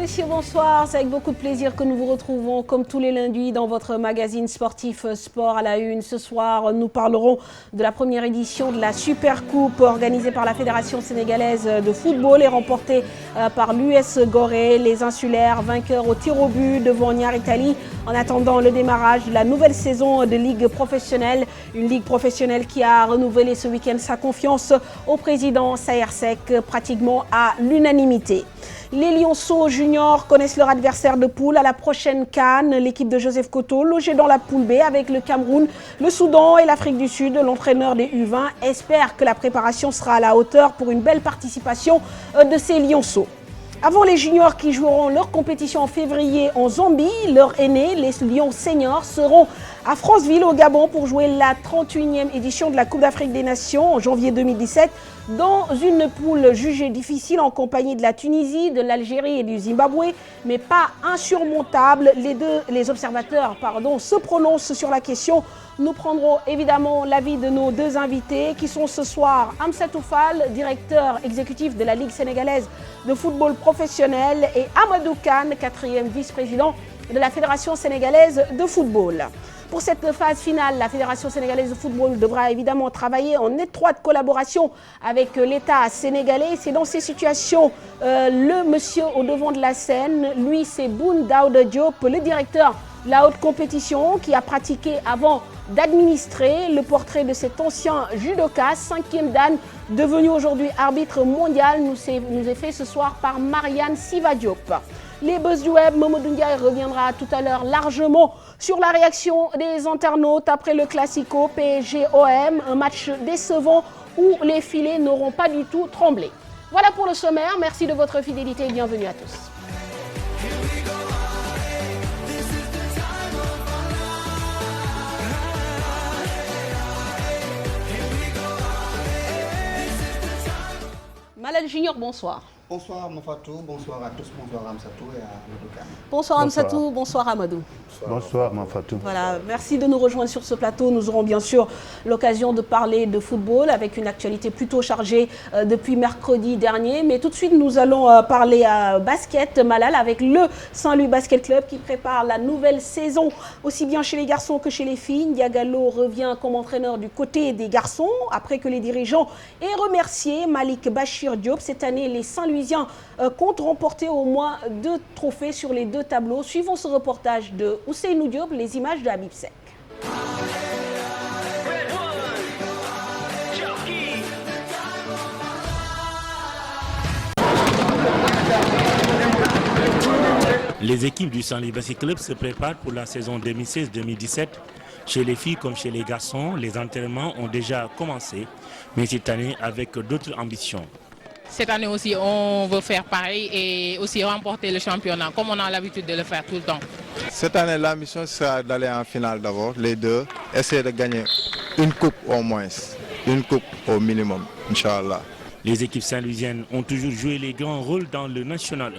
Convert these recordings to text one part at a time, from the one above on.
messieurs, bonsoir. C'est avec beaucoup de plaisir que nous vous retrouvons comme tous les lundis dans votre magazine sportif Sport à la Une. Ce soir, nous parlerons de la première édition de la Super Coupe organisée par la Fédération sénégalaise de football et remportée par l'US Gorée. Les insulaires vainqueurs au tir au but devant Niar Italie en attendant le démarrage de la nouvelle saison de Ligue professionnelle. Une Ligue professionnelle qui a renouvelé ce week-end sa confiance au président Saher Seck pratiquement à l'unanimité. Les Lionceaux juniors connaissent leur adversaire de poule à la prochaine CAN. L'équipe de Joseph Koto, logée dans la poule B avec le Cameroun, le Soudan et l'Afrique du Sud. L'entraîneur des U20 espère que la préparation sera à la hauteur pour une belle participation de ces Lionceaux. Avant les juniors qui joueront leur compétition en février en Zambie, leurs aînés, les Lions seniors, seront à Franceville au Gabon pour jouer la 31e édition de la Coupe d'Afrique des Nations en janvier 2017 dans une poule jugée difficile en compagnie de la Tunisie, de l'Algérie et du Zimbabwe, mais pas insurmontable. Les observateurs se prononcent sur la question. Nous prendrons évidemment l'avis de nos deux invités qui sont ce soir Amsatou Fall, directeur exécutif de la Ligue sénégalaise de football professionnel, et Amadou Kane, 4e vice-président de la Fédération sénégalaise de football. Pour cette phase finale, la Fédération sénégalaise de football devra évidemment travailler en étroite collaboration avec l'État sénégalais. C'est dans ces situations le monsieur au devant de la scène. Lui, c'est Boun Daouda Diop, le directeur de la haute compétition qui a pratiqué avant d'administrer. Le portrait de cet ancien judoka, 5e dan, devenu aujourd'hui arbitre mondial, nous est fait ce soir par Marianne Siva Diop. Les buzz du web, Mamadou Ndiaye reviendra tout à l'heure largement sur la réaction des internautes après le Classico PSG-OM, un match décevant où les filets n'auront pas du tout tremblé. Voilà pour le sommaire, merci de votre fidélité et bienvenue à tous. Malal Junior, bonsoir. Bonsoir Mofatou, bonsoir à tous, bonsoir Amsatou et à Amadou Kane. Bonsoir Amsatou, bonsoir Amadou. Bonsoir Mofatou. Voilà, merci de nous rejoindre sur ce plateau. Nous aurons bien sûr l'occasion de parler de football avec une actualité plutôt chargée depuis mercredi dernier. Mais tout de suite, nous allons parler basket, Malal, avec le Saint-Louis Basket Club qui prépare la nouvelle saison, aussi bien chez les garçons que chez les filles. Diagalo revient comme entraîneur du côté des garçons après que les dirigeants aient remercié Malik Bachir Diop. Cette année, les Saint-Louisiens comptent remporter au moins 2 trophées sur les 2 tableaux. Suivons ce reportage de Ousseynou Diop, les images de Habib Seck. Les équipes du Saint-Louis Basket Club se préparent pour la saison 2016-2017. Chez les filles comme chez les garçons, les entraînements ont déjà commencé, mais cette année avec d'autres ambitions. Cette année aussi, on veut faire pareil et aussi remporter le championnat, comme on a l'habitude de le faire tout le temps. Cette année, la mission sera d'aller en finale d'abord, les deux, essayer de gagner une coupe au moins, une coupe au minimum, Inch'Allah. Les équipes saint-louisiennes ont toujours joué les grands rôles dans le National 1.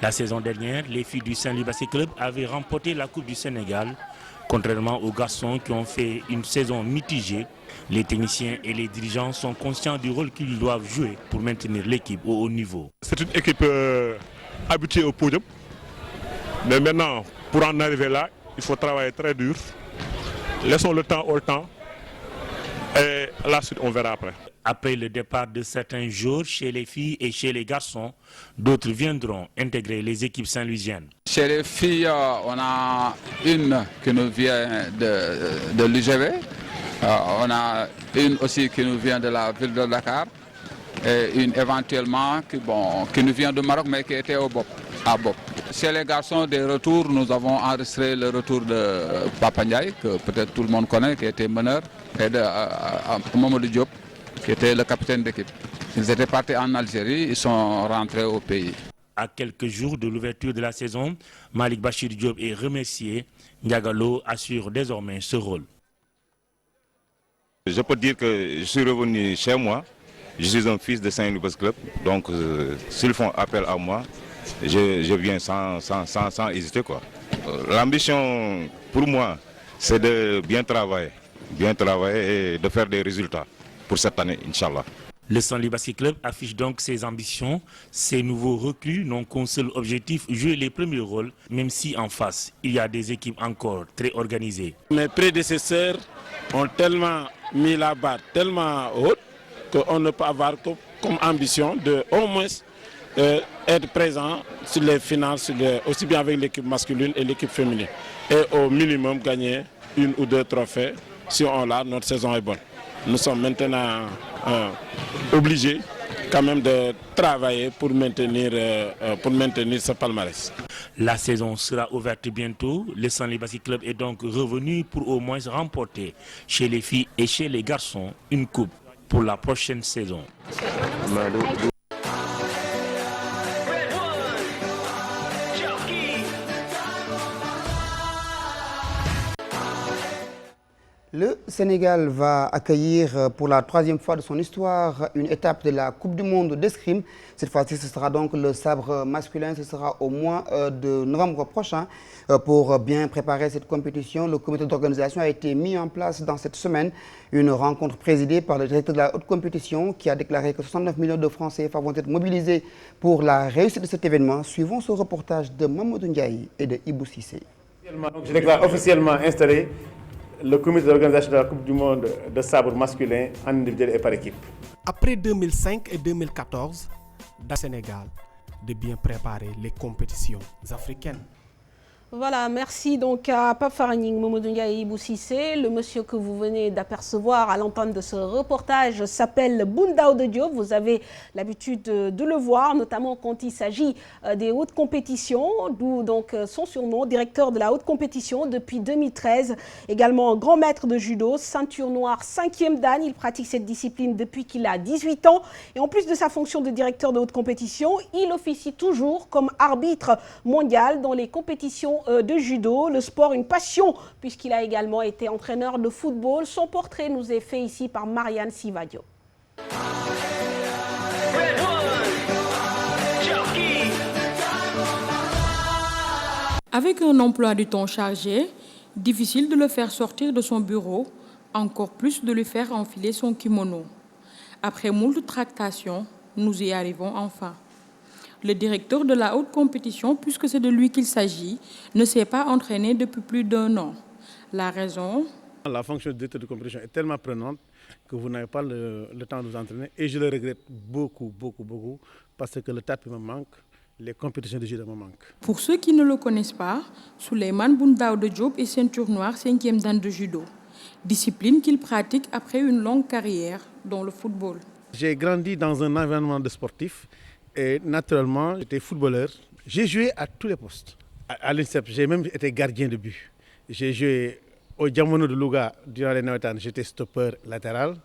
La saison dernière, les filles du Saint-Louis Basket Club avaient remporté la Coupe du Sénégal. Contrairement aux garçons qui ont fait une saison mitigée, les techniciens et les dirigeants sont conscients du rôle qu'ils doivent jouer pour maintenir l'équipe au haut niveau. C'est une équipe habituée au podium. Mais maintenant, pour en arriver là, il faut travailler très dur. Laissons le temps au temps. Et la suite, on verra après. Après le départ de certains joueurs chez les filles et chez les garçons, d'autres viendront intégrer les équipes saint-louisiennes. Chez les filles, on a une qui nous vient de l'UGB. On a une aussi qui nous vient de la ville de Dakar. Et une éventuellement qui nous vient du Maroc mais qui était à Bop. Chez les garçons, des retours, nous avons enregistré le retour de Papa Ndiaye, que peut-être tout le monde connaît, qui était meneur, et de Mamadou Diop, qui était le capitaine d'équipe. Ils étaient partis en Algérie, ils sont rentrés au pays. À quelques jours de l'ouverture de la saison, Malik Bachir Diop est remercié. Diagalo assure désormais ce rôle. Je peux dire que je suis revenu chez moi. Je suis un fils de Saint-Louis Basket Club. Donc s'ils font appel à moi, je viens sans hésiter, quoi. L'ambition pour moi, c'est de bien travailler et de faire des résultats pour cette année, Inch'Allah. Le Saint-Louis Basket Club affiche donc ses ambitions. Ces nouveaux recrues n'ont qu'un seul objectif, jouer les premiers rôles, même si en face, il y a des équipes encore très organisées. Mes prédécesseurs ont tellement mis la barre tellement haute qu'on ne peut avoir comme ambition de au moins être présent sur les finales, aussi bien avec l'équipe masculine et l'équipe féminine. Et au minimum gagner 1 ou 2 trophées. Si on l'a, notre saison est bonne. Nous sommes maintenant obligés quand même de travailler pour maintenir ce palmarès. La saison sera ouverte bientôt. Le Saint-Louis Basket Club est donc revenu pour au moins remporter chez les filles et chez les garçons une coupe pour la prochaine saison. Le Sénégal va accueillir pour la 3e fois de son histoire une étape de la Coupe du Monde d'escrime. Cette fois-ci, ce sera donc le sabre masculin. Ce sera au mois de novembre prochain. Pour bien préparer cette compétition, le comité d'organisation a été mis en place dans cette semaine. Une rencontre présidée par le directeur de la haute compétition qui a déclaré que 69 millions de Français vont être mobilisés pour la réussite de cet événement. Suivons ce reportage de Mamadou Ndiaye et de Ibou Cissé. Je déclare officiellement installé le comité d'organisation de la Coupe du Monde de sabre masculin en individuel et par équipe. Après 2005 et 2014, dans le Sénégal, de bien préparer les compétitions africaines. Voilà, merci donc à Pape Faraning, Mamadou Ndiaye et Ibou Cissé. Le monsieur que vous venez d'apercevoir à l'entente de ce reportage s'appelle Boun Daouda Diop. Vous avez l'habitude de le voir, notamment quand il s'agit des hautes compétitions, d'où donc son surnom, directeur de la haute compétition depuis 2013. Également grand maître de judo, ceinture noire 5e dan. Il pratique cette discipline depuis qu'il a 18 ans. Et en plus de sa fonction de directeur de haute compétition, il officie toujours comme arbitre mondial dans les compétitions de judo, le sport une passion puisqu'il a également été entraîneur de football. Son portrait nous est fait ici par Marianne Sivadio. Avec un emploi du temps chargé, difficile de le faire sortir de son bureau, encore plus de lui faire enfiler son kimono. Après moult tractations, nous y arrivons enfin. Le directeur de la haute compétition, puisque c'est de lui qu'il s'agit, ne s'est pas entraîné depuis plus d'1 an. La raison? La fonction de directeur de compétition est tellement prenante que vous n'avez pas le temps de vous entraîner. Et je le regrette beaucoup, parce que le tapis me manque, les compétitions de judo me manquent. Pour ceux qui ne le connaissent pas, Souleymane Boun Daouda Diop est ceinture noire 5e dan de judo, discipline qu'il pratique après une longue carrière dans le football. J'ai grandi dans un environnement de sportif. Et naturellement, j'étais footballeur. J'ai joué à tous les postes. À l'INSEP, j'ai même été gardien de but. J'ai joué au Diamono de Louga durant les Nawetan, j'étais stoppeur latéral.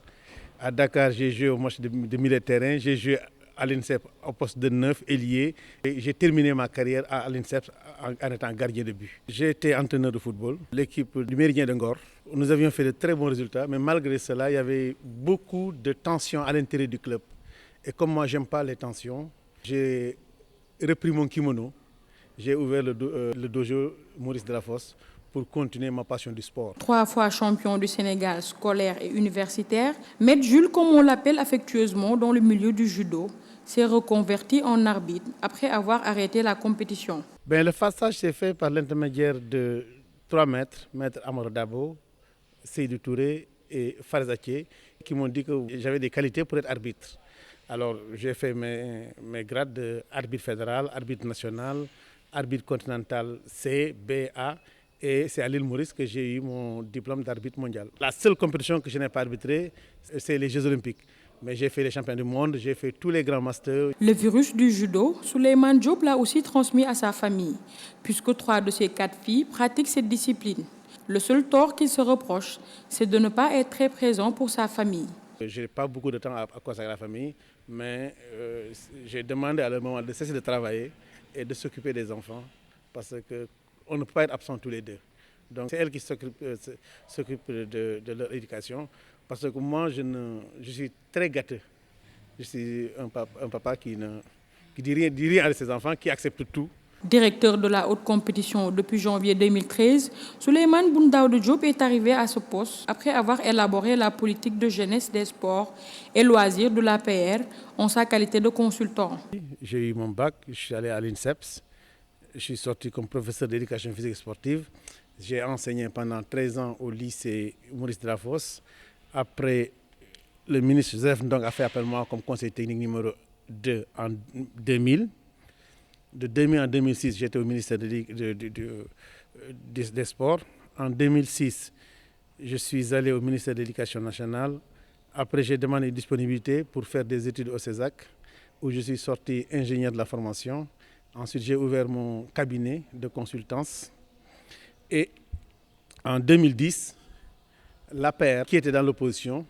À Dakar, j'ai joué au match de milieu de terrain. J'ai joué à l'INSEP au poste de 9, ailier. Et j'ai terminé ma carrière à l'INSEP en étant gardien de but. J'ai été entraîneur de football. L'équipe du Méridien de Ngor, nous avions fait de très bons résultats. Mais malgré cela, il y avait beaucoup de tensions à l'intérieur du club. Et comme moi, je n'aime pas les tensions, j'ai repris mon kimono, j'ai ouvert le dojo Maurice Delafosse pour continuer ma passion du sport. 3 fois champion du Sénégal scolaire et universitaire, Maître Jules, comme on l'appelle affectueusement dans le milieu du judo, s'est reconverti en arbitre après avoir arrêté la compétition. Le passage s'est fait par l'intermédiaire de 3 maîtres, Maître Amaro Dabo, Seydou Touré et Farzatier, qui m'ont dit que j'avais des qualités pour être arbitre. Alors, j'ai fait mes grades d'arbitre fédéral, arbitre national, arbitre continental C, B, A. Et c'est à l'île Maurice que j'ai eu mon diplôme d'arbitre mondial. La seule compétition que je n'ai pas arbitrée, c'est les Jeux Olympiques. Mais j'ai fait les championnats du monde, j'ai fait tous les grands masters. Le virus du judo, Souleymane Diop l'a aussi transmis à sa famille, puisque 3 de ses 4 filles pratiquent cette discipline. Le seul tort qu'il se reproche, c'est de ne pas être très présent pour sa famille. Je n'ai pas beaucoup de temps à consacrer à la famille, mais j'ai demandé à leur maman de cesser de travailler et de s'occuper des enfants, parce qu'on ne peut pas être absent tous les deux. Donc c'est elle qui s'occupe de leur éducation, parce que moi je suis très gâteux. Je suis un papa qui dit rien à ses enfants, qui accepte tout. Directeur de la haute compétition depuis janvier 2013, Souleymane Boun Daouda Diop est arrivé à ce poste après avoir élaboré la politique de jeunesse des sports et loisirs de l'APR en sa qualité de consultant. J'ai eu mon bac, je suis allé à l'INSEPS, je suis sorti comme professeur d'éducation physique et sportive. J'ai enseigné pendant 13 ans au lycée Maurice Delafosse. Après, le ministre Joseph Ndong a fait appel à moi comme conseiller technique numéro 2 en 2000. De 2000 à 2006, j'étais au ministère des Sports. En 2006, je suis allé au ministère de l'Éducation nationale. Après, j'ai demandé une disponibilité pour faire des études au CESAC, où je suis sorti ingénieur de la formation. Ensuite, j'ai ouvert mon cabinet de consultance. Et en 2010, l'APR, qui était dans l'opposition,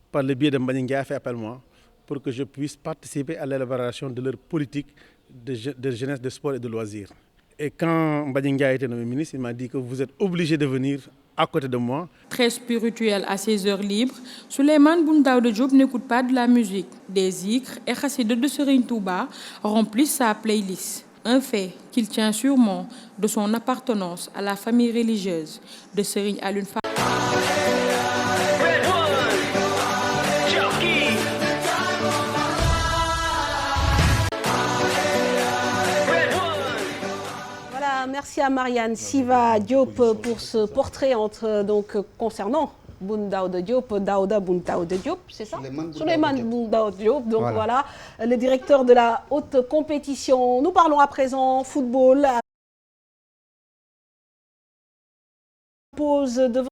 par le biais de Mbagninga, a fait appel à moi pour que je puisse participer à l'élaboration de leur politique de jeunesse, de sport et de loisirs. Et quand Mbagninga a été nommé ministre, il m'a dit que vous êtes obligé de venir à côté de moi. Très spirituel à ses heures libres, Souleymane Boun Daouda Diop n'écoute pas de la musique. Des zikrs et chassides de Serigne Touba remplissent sa playlist. Un fait qu'il tient sûrement de son appartenance à la famille religieuse de Serigne Alioune Fall. Merci à Marianne Siva Diop pour ce portrait concernant Boun Daouda Diop, Daouda Boun Daouda Diop, c'est ça? Souleymane Boun Daouda Diop. Donc voilà, le directeur de la haute compétition. Nous parlons à présent football. Pause devant.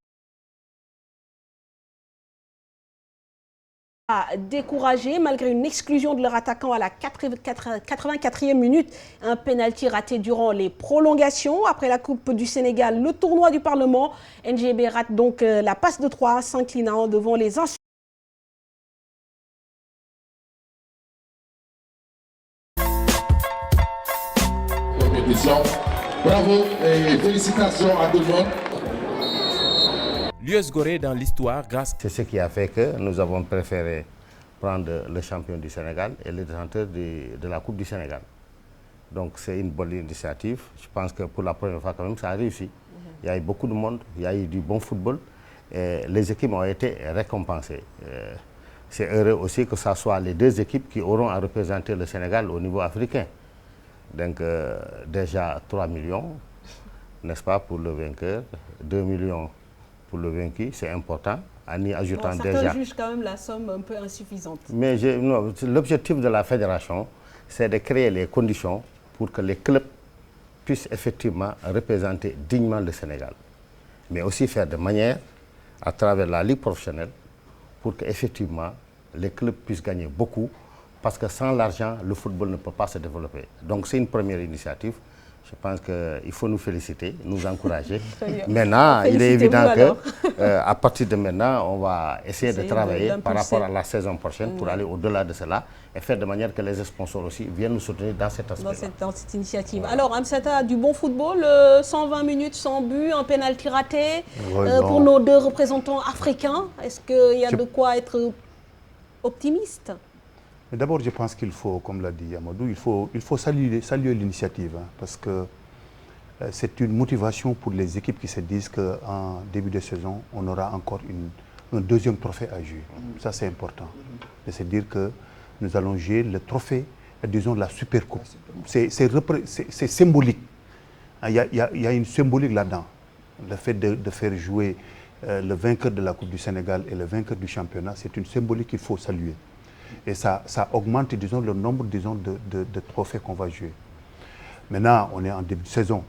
Découragés malgré une exclusion de leur attaquant à la 84e minute. Un pénalty raté durant les prolongations. Après la Coupe du Sénégal, le tournoi du Parlement, NGB rate donc la passe de 3, s'inclinant devant les insultes. Bravo et félicitations à tout le monde. L'US Gorée dans l'histoire grâce... C'est ce qui a fait que nous avons préféré prendre le champion du Sénégal et le détenteur de la Coupe du Sénégal. Donc c'est une bonne initiative. Je pense que pour la première fois quand même, ça a réussi. Il y a eu beaucoup de monde, il y a eu du bon football et les équipes ont été récompensées. C'est heureux aussi que ce soit les deux équipes qui auront à représenter le Sénégal au niveau africain. Donc déjà 3 millions, n'est-ce pas, pour le vainqueur, 2 millions pour le vaincu, c'est important, en y ajoutant déjà... Certains jugent quand même la somme un peu insuffisante. Mais l'objectif de la fédération, c'est de créer les conditions pour que les clubs puissent effectivement représenter dignement le Sénégal. Mais aussi faire de manière, à travers la ligue professionnelle, pour qu'effectivement les clubs puissent gagner beaucoup, parce que sans l'argent, le football ne peut pas se développer. Donc c'est une première initiative. Je pense qu'il faut nous féliciter, nous encourager. Maintenant, il est évident qu'à partir de maintenant, on va essayer de travailler par rapport à la saison prochaine pour aller au-delà de cela et faire de manière que les sponsors aussi viennent nous soutenir dans cet aspect. Dans cette initiative. Voilà. Alors, Amsata, du bon football, 120 minutes sans but, un pénalty raté pour nos deux représentants africains. Est-ce qu'il y a de quoi être optimiste? D'abord, je pense qu'il faut, comme l'a dit Amadou, il faut saluer l'initiative, hein, parce que c'est une motivation pour les équipes qui se disent qu'en début de saison, on aura encore un deuxième trophée à jouer. Ça, c'est important. De se dire que nous allons jouer le trophée, disons, de la Super Coupe. C'est symbolique. Il y a une symbolique là-dedans. Le fait de faire jouer le vainqueur de la Coupe du Sénégal et le vainqueur du championnat, c'est une symbolique qu'il faut saluer. Et ça augmente, disons, le nombre, disons, de trophées qu'on va jouer. Maintenant, on est en début de saison.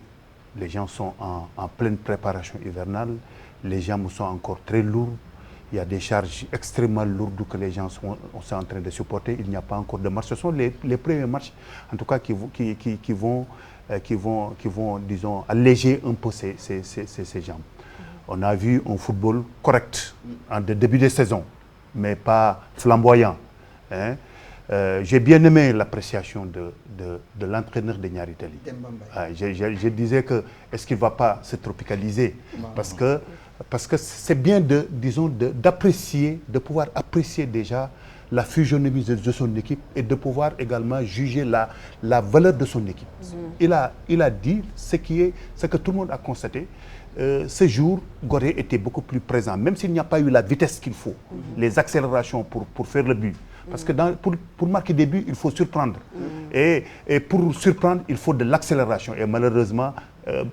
Les gens sont en pleine préparation hivernale. Les gens sont encore très lourds. Il y a des charges extrêmement lourdes que les gens sont en train de supporter. Il n'y a pas encore de matchs. Ce sont les premiers matchs, en tout cas, qui vont, disons, alléger un peu ces jambes. On a vu un football correct en début de saison, mais pas flamboyant. Hein? J'ai bien aimé l'appréciation de l'entraîneur de Niary Tally. Je disais que est-ce qu'il ne va pas se tropicaliser? Parce que c'est bien, disons, d'apprécier, de pouvoir apprécier déjà la physionomie de son équipe et de pouvoir également juger la valeur de son équipe. Il a dit ce que tout le monde a constaté. Ce jour, Gorée était beaucoup plus présent, même s'il n'y a pas eu la vitesse qu'il faut, les accélérations pour faire le but. Parce que pour marquer des buts, il faut surprendre. Et pour surprendre, il faut de l'accélération. Et malheureusement,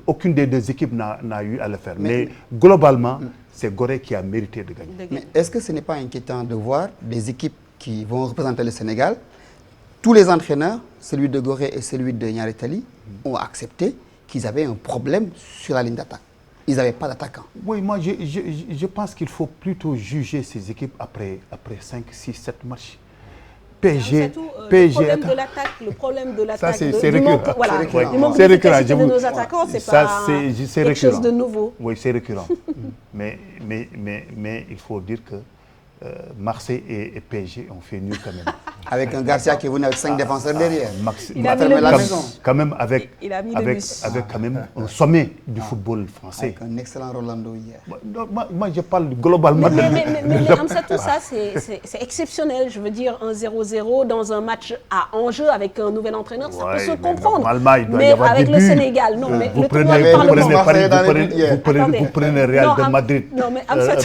aucune des deux équipes n'a eu à le faire. Mais globalement, c'est Gorée qui a mérité de gagner. Mais est-ce que ce n'est pas inquiétant de voir des équipes qui vont représenter le Sénégal, tous les entraîneurs, celui de Gorée et celui de Niary Tally, ont accepté qu'ils avaient un problème sur la ligne d'attaque. Ils n'avaient pas d'attaquant. Oui, moi je pense qu'il faut plutôt juger ces équipes après 5, 6, 7 matchs. PSG, le problème de l'attaque, c'est récurrent. Du manque d'efficacité de nos attaquants, c'est pas quelque chose de nouveau. Oui, c'est récurrent. mais il faut dire que Marseille et PSG ont fait nul quand même. Avec un Garcia qui est venu avec 5 défenseurs derrière. Il a mis la maison. Quand même avec quand même un sommet du football français. Avec un excellent Rolando hier. Moi je parle globalement. Mais Amsatou, ça c'est exceptionnel. Je veux dire, un 0-0 dans un match à enjeu avec un nouvel entraîneur, ça peut se comprendre. Mais avec le Sénégal, non. Mais vous prenez Real de Madrid,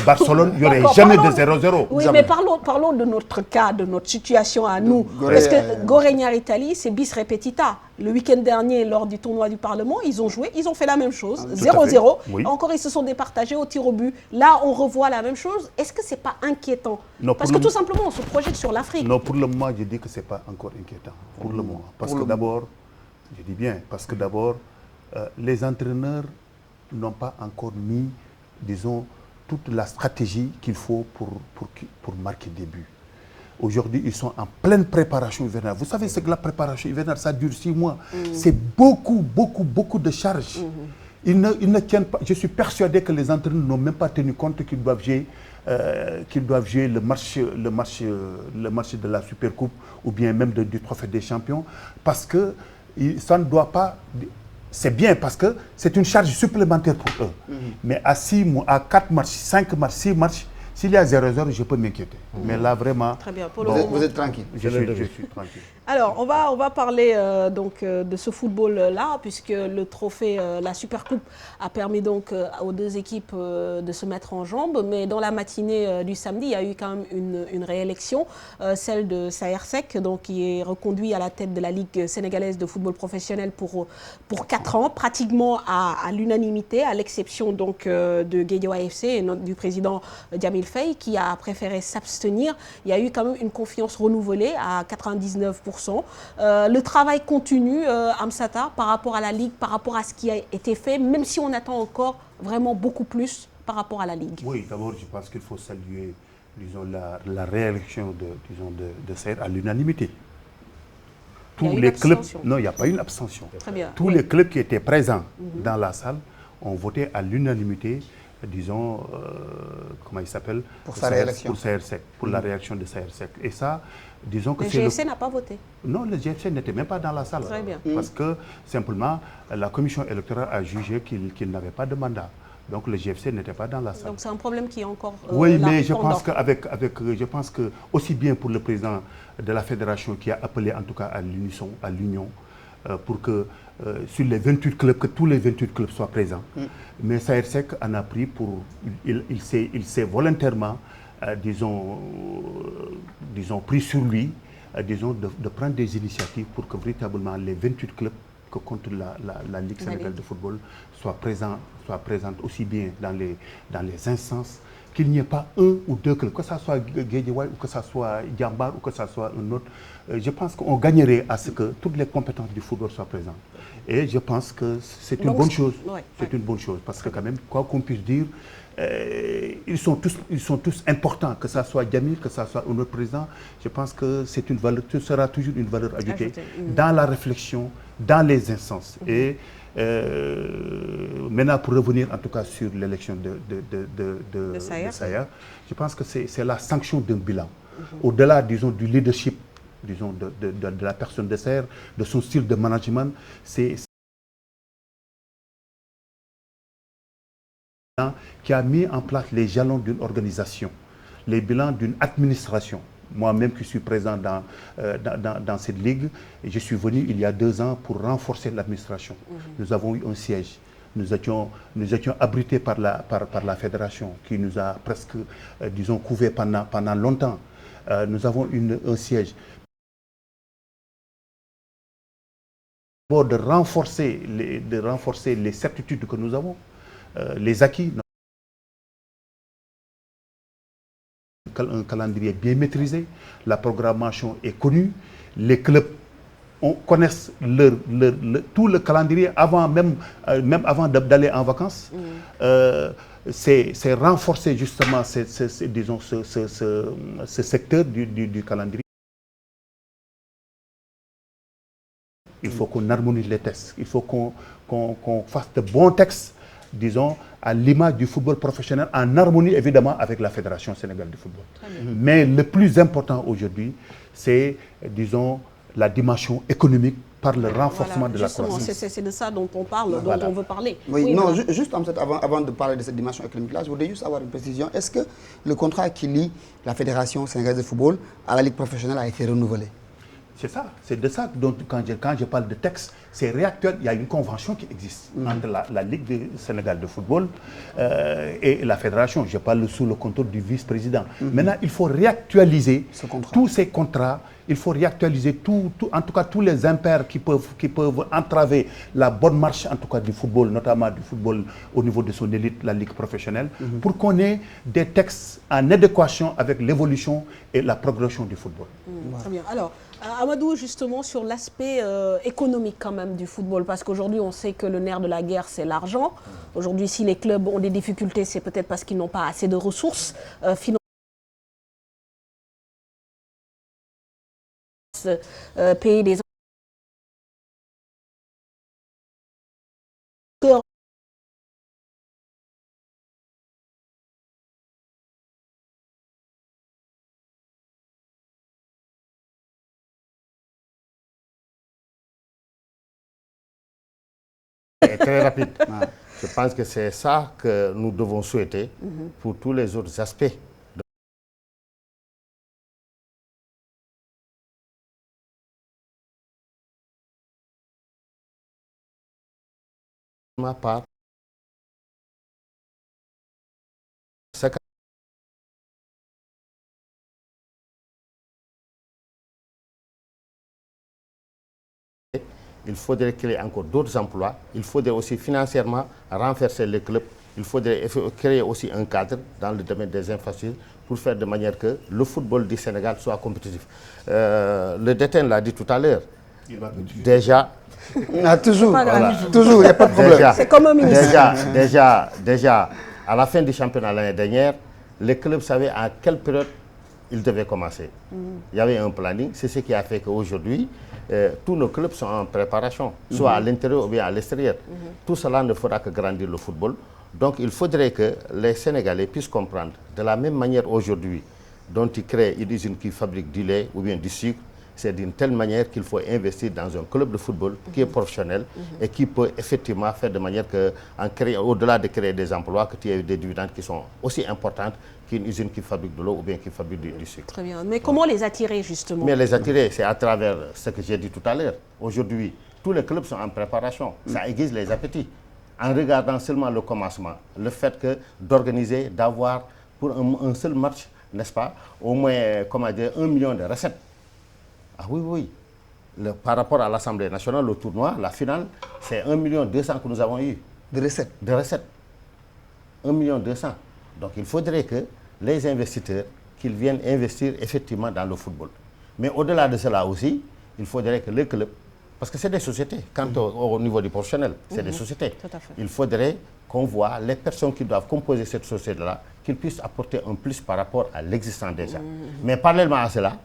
Barcelone, il n'y aurait jamais de 0-0. Oui, mais parlons de notre cas, de notre situation à nous. Parce que Gorée Niary Tally, c'est bis repetita. Le week-end dernier, lors du tournoi du Parlement, ils ont joué, ils ont fait la même chose, 0-0. Oui. Encore, ils se sont départagés au tir au but. Là, on revoit la même chose. Est-ce que ce n'est pas inquiétant? Parce que tout simplement, on se projette sur l'Afrique. Non, pour le moment, je dis que ce n'est pas encore inquiétant. Pour le moment. Parce que d'abord, je dis bien, parce que d'abord, les entraîneurs n'ont pas encore mis, disons, toute la stratégie qu'il faut pour marquer des buts. Aujourd'hui, ils sont en pleine préparation hivernale. Vous savez, c'est que la préparation hivernale, ça dure 6 mois. C'est beaucoup de charges. Ils ne tiennent pas. Je suis persuadé que les entraîneurs n'ont même pas tenu compte qu'ils doivent jouer, le match de la Supercoupe ou bien même du Trophée des Champions. Parce que ça ne doit pas... C'est bien parce que c'est une charge supplémentaire pour eux. Mais à 6 mois, à 4 matchs, 5 matchs, 6 matchs, s'il y a 0-0, je peux m'inquiéter. Mais là, vraiment... Très bien. Vous êtes tranquille. Je suis tranquille. Alors, on va parler de ce football-là, puisque le trophée, la Supercoupe, a permis donc aux deux équipes de se mettre en jambes. Mais dans la matinée du samedi, il y a eu quand même une réélection, celle de Saher Seck, donc, qui est reconduit à la tête de la Ligue sénégalaise de football professionnel pour 4 ans, pratiquement à l'unanimité, à l'exception donc de Guédiawaye FC et du président Djamil Faye, qui a préféré s'abstenir. Il y a eu quand même une confiance renouvelée à 99%. Le travail continue, Amsata, par rapport à la Ligue, par rapport à ce qui a été fait, même si on attend encore vraiment beaucoup plus par rapport à la Ligue. Oui, d'abord, je pense qu'il faut saluer, disons, la réélection de Saher à l'unanimité. Tous les clubs, non, il n'y a pas eu une abstention. Très bien. Tous les clubs qui étaient présents dans la salle ont voté à l'unanimité, disons, comment il s'appelle? Pour sa réélection. Pour Saher Seck, pour la réaction de Saher Seck. Et ça, disons que le GFC n'a pas voté. Non, le GFC n'était même pas dans la salle. Très bien. Parce que, simplement, la commission électorale a jugé qu'il n'avait pas de mandat. Donc, le GFC n'était pas dans la salle. Donc, c'est un problème qui est encore oui, mais je pense que aussi bien pour le président de la fédération qui a appelé en tout cas à l'unisson, à l'union, pour que sur les 28 clubs, que tous les 28 clubs soient présents. Mais Saher Seck en a pris pour... Il s'est volontairement, disons, pris sur lui, disons, de prendre des initiatives pour que véritablement les 28 clubs que compte la Ligue sénégalaise de football soient présents aussi bien dans les instances, qu'il n'y ait pas un ou deux clubs, que ce soit Guédiawaye ou que ce soit Diambar ou que ce soit un autre. Je pense qu'on gagnerait à ce que toutes les compétences du football soient présentes. Et je pense que c'est une bonne chose. C'est une bonne chose parce que quand même, quoi qu'on puisse dire, ils sont tous importants, que ce soit Djamil, que ce soit un autre président. Je pense que c'est une valeur, ce sera toujours une valeur ajoutée dans la réflexion, dans les instances. Et maintenant, pour revenir en tout cas sur l'élection de Saher, je pense que c'est la sanction d'un bilan. Au-delà, disons, du leadership, disons, de la personne de Saher, de son style de management, c'est qui a mis en place les jalons d'une organisation, les bilans d'une administration. Moi-même qui suis présent dans cette ligue, et je suis venu il y a 2 ans pour renforcer l'administration. Nous avons eu un siège. Nous étions abrités par la fédération qui nous a presque, disons, couverts pendant longtemps. Nous avons un siège. De renforcer les certitudes que nous avons, les acquis. Un calendrier bien maîtrisé, la programmation est connue, les clubs connaissent tout le calendrier même avant d'aller en vacances. C'est renforcer justement disons, ce secteur du calendrier. Il faut qu'on harmonise les textes, il faut qu'on fasse de bons textes, disons, à l'image du football professionnel, en harmonie évidemment avec la Fédération sénégalaise de football. Mais le plus important aujourd'hui, c'est, disons, la dimension économique par le renforcement de la croissance. C'est de ça dont on parle, dont on veut parler. Oui, non, juste en fait, avant de parler de cette dimension économique-là, je voudrais juste avoir une précision. Est-ce que le contrat qui lie la Fédération sénégalaise de football à la Ligue professionnelle a été renouvelé? C'est ça, c'est de ça dont quand je parle de texte, c'est réactuel. Il y a une convention qui existe entre la Ligue du Sénégal de football et la fédération. Je parle sous le contrôle du vice-président. Maintenant, il faut réactualiser tous ces contrats. Il faut réactualiser en tout cas tous les impairs qui peuvent entraver la bonne marche en tout cas du football, notamment du football au niveau de son élite, la Ligue professionnelle, pour qu'on ait des textes en adéquation avec l'évolution et la progression du football. Très bien. Alors, Amadou, justement, sur l'aspect économique quand même du football, parce qu'aujourd'hui, on sait que le nerf de la guerre, c'est l'argent. Aujourd'hui, si les clubs ont des difficultés, c'est peut-être parce qu'ils n'ont pas assez de ressources financières. Payer des très rapide. Je pense que c'est ça que nous devons souhaiter pour tous les autres aspects. Part. Il faudrait créer encore d'autres emplois. Il faudrait aussi financièrement renforcer les clubs. Il faudrait créer aussi un cadre dans le domaine des infrastructures pour faire de manière que le football du Sénégal soit compétitif. Le détenu l'a dit tout à l'heure. Déjà... toujours, voilà. Toujours, il n'y a pas de problème. C'est comme un ministre. Déjà, à la fin du championnat l'année dernière, les clubs savaient à quelle période ils devaient commencer. Il y avait un planning, c'est ce qui a fait qu'aujourd'hui, tous nos clubs sont en préparation, soit à l'intérieur ou bien à l'extérieur. Tout cela ne fera que grandir le football. Donc il faudrait que les Sénégalais puissent comprendre, de la même manière aujourd'hui, dont ils créent une usine qui fabrique du lait ou bien du sucre, c'est d'une telle manière qu'il faut investir dans un club de football qui est professionnel et qui peut effectivement faire de manière que, au-delà de créer des emplois, que tu aies des dividendes qui sont aussi importantes qu'une usine qui fabrique de l'eau ou bien qui fabrique du sucre. Très bien. Mais comment les attirer justement? Mais les attirer, c'est à travers ce que j'ai dit tout à l'heure. Aujourd'hui, tous les clubs sont en préparation. Ça aiguise les appétits. En regardant seulement le commencement, le fait que d'organiser, d'avoir pour un seul match, n'est-ce pas, au moins, comment dire, 1 million de recettes. Ah oui. Par rapport à l'Assemblée nationale, le tournoi, la finale, c'est 1 200 000 que nous avons eu. De recettes? De recettes. 1 200 000. Donc il faudrait que les investisseurs, qu'ils viennent investir effectivement dans le football. Mais au-delà de cela aussi, il faudrait que les clubs, parce que c'est des sociétés, quant au niveau du professionnel, c'est des sociétés. Tout à fait. Il faudrait qu'on voit les personnes qui doivent composer cette société-là, qu'ils puissent apporter un plus par rapport à l'existant déjà. Mais parallèlement à cela,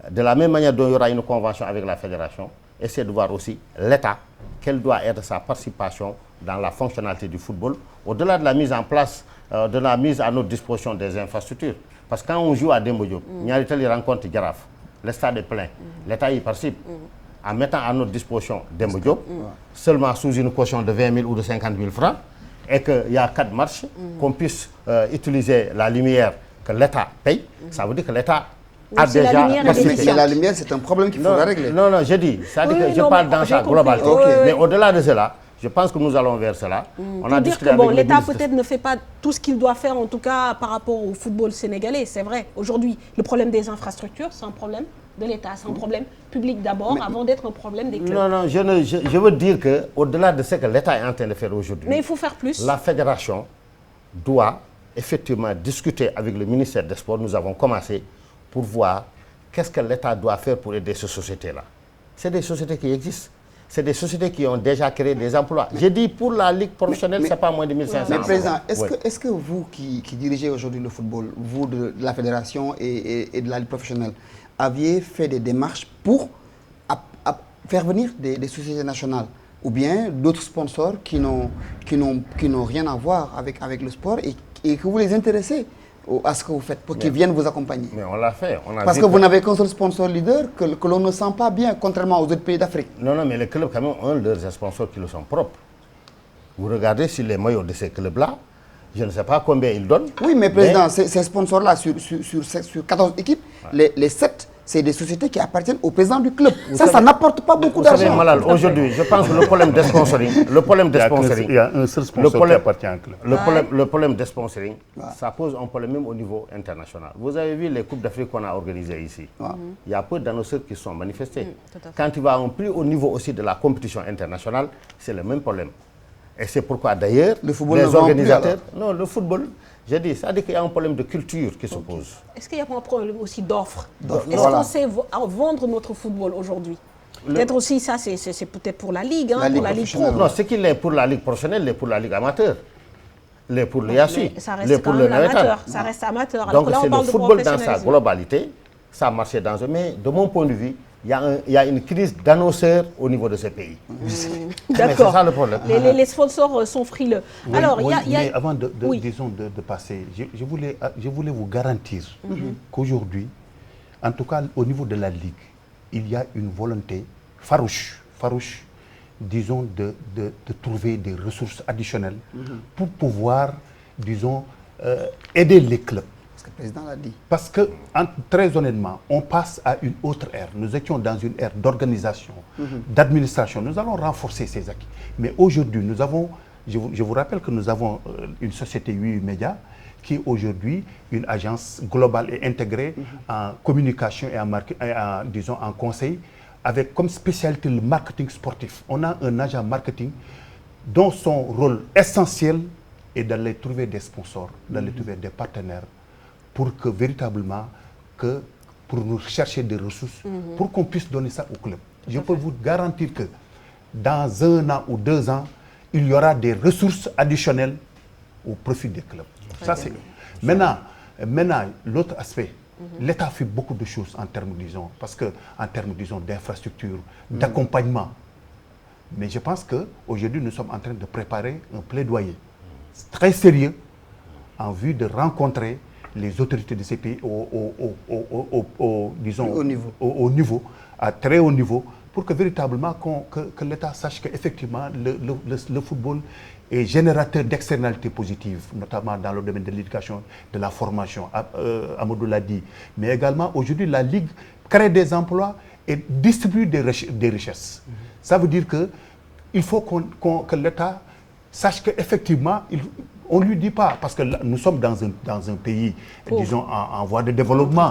de la même manière dont il y aura une convention avec la fédération, essayer de voir aussi l'État, quelle doit être sa participation dans la fonctionnalité du football, au-delà de la mise en place, de la mise à notre disposition des infrastructures. Parce que quand on joue à Demba Diop, il rencontre Giraffe, le stade est plein, l'État y participe. En mettant à notre disposition Demba Diop, seulement sous une caution de 20 000 ou de 50 000 francs, et qu'il y a 4 marches, qu'on puisse utiliser la lumière que l'État paye, ça veut dire que l'État a déjà... Mais la lumière, c'est un problème qu'il faudra régler. Non, je dis, je parle dans sa globalité. Mais au-delà de cela, je pense que nous allons vers cela. On a discuté que l'État peut-être ne fait pas tout ce qu'il doit faire, en tout cas par rapport au football sénégalais, c'est vrai. Aujourd'hui, le problème des infrastructures, c'est un problème de l'État, c'est un problème public d'abord, avant d'être un problème des clubs. Non, je veux dire qu'au-delà de ce que l'État est en train de faire aujourd'hui, mais il faut faire plus. La fédération doit effectivement discuter avec le ministère des Sports. Nous avons commencé pour voir qu'est-ce que l'État doit faire pour aider ces sociétés-là. C'est des sociétés qui existent. C'est des sociétés qui ont déjà créé des emplois. J'ai dit pour la Ligue professionnelle, ce n'est pas moins de 1500 emplois. Mais Président, est-ce que vous qui dirigez aujourd'hui le football, vous de la fédération et de la Ligue professionnelle, aviez fait des démarches pour faire venir des sociétés nationales ou bien d'autres sponsors qui n'ont rien à voir avec le sport et que vous les intéressez à ce que vous faites pour qu'ils viennent vous accompagner? Mais on l'a fait. Parce que vous n'avez qu'un seul sponsor leader que l'on ne sent pas bien, contrairement aux autres pays d'Afrique. Non, mais les clubs quand même ont leurs sponsors qui le sont propres. Vous regardez sur les maillots de ces clubs-là, je ne sais pas combien ils donnent. Oui, mais Président, ces sponsors-là, sur 14 équipes, les 7, c'est des sociétés qui appartiennent au président du club. Ça n'apporte pas beaucoup d'argent. Vous savez, Malal, aujourd'hui, je pense que le problème de sponsoring, il y a un seul sponsor qui appartient à un club. Le problème de sponsoring, ça pose un problème même au niveau international. Vous avez vu les Coupes d'Afrique qu'on a organisées ici. Il y a peu d'annonceurs qui sont manifestés. Quand il va un plus haut niveau aussi de la compétition internationale, c'est le même problème. Et c'est pourquoi d'ailleurs, les organisateurs... Non, le football, j'ai dit, ça dit qu'il y a un problème de culture qui se pose. Est-ce qu'il y a un problème aussi d'offres? Est-ce qu'on sait vendre notre football aujourd'hui? Peut-être aussi, ça, c'est peut-être pour la Ligue, pour la Ligue pro. Non, ce qu'il est pour la Ligue professionnelle, il est pour la Ligue amateur. Il est pour l'IASI. Ça reste quand même amateur. Ça reste amateur. Donc c'est le football dans sa globalité. Ça a marché dans un... Mais de mon point de vue, il y a une crise d'annonceurs au niveau de ces pays. D'accord. C'est ça le problème. Les sponsors sont frileux. Oui, alors, mais avant disons de passer, je voulais vous garantir qu'aujourd'hui, en tout cas au niveau de la Ligue, il y a une volonté farouche, disons, de trouver des ressources additionnelles pour pouvoir, disons, aider les clubs. Parce que le président l'a dit. Parce que, très honnêtement, on passe à une autre ère. Nous étions dans une ère d'organisation, d'administration. Nous allons renforcer ces acquis. Mais aujourd'hui, nous avons, je vous rappelle que nous avons une société 8 Médias qui est aujourd'hui une agence globale et intégrée en communication et en conseil, avec comme spécialité le marketing sportif. On a un agent marketing dont son rôle essentiel est d'aller trouver des sponsors, d'aller trouver des partenaires, pour que véritablement, pour nous chercher des ressources, pour qu'on puisse donner ça au club. Je peux vous garantir que dans 1 an ou 2 ans, il y aura des ressources additionnelles au profit des clubs. Ça, c'est... Maintenant, l'autre aspect, l'État fait beaucoup de choses en termes, disons, d'infrastructures, d'accompagnement. Mais je pense qu'aujourd'hui, nous sommes en train de préparer un plaidoyer très sérieux en vue de rencontrer les autorités de ces pays au niveau, à très haut niveau, pour que véritablement que l'État sache qu'effectivement le football est générateur d'externalités positives, notamment dans le domaine de l'éducation, de la formation, Amadou l'a dit, mais également aujourd'hui la Ligue crée des emplois et distribue des richesses. Ça veut dire qu'il faut que l'État sache qu'effectivement, on ne lui dit pas, parce que nous sommes dans un pays, disons, en voie de développement.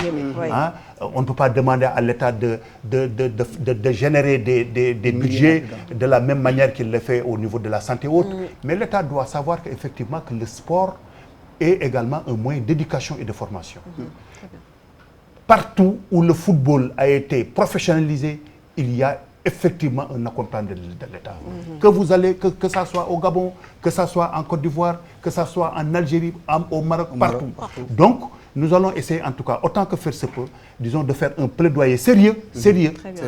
Hein, on ne peut pas demander à l'État de générer des budgets de la même manière qu'il le fait au niveau de la santé haute. Mais l'État doit savoir qu'effectivement que le sport est également un moyen d'éducation et de formation. Partout où le football a été professionnalisé, il y a effectivement un accompagnement de l'État. Que ça soit au Gabon, que ça soit en Côte d'Ivoire, que ça soit en Algérie, au Maroc, partout. Donc, nous allons essayer, en tout cas, autant que faire se peut, disons, de faire un plaidoyer sérieux,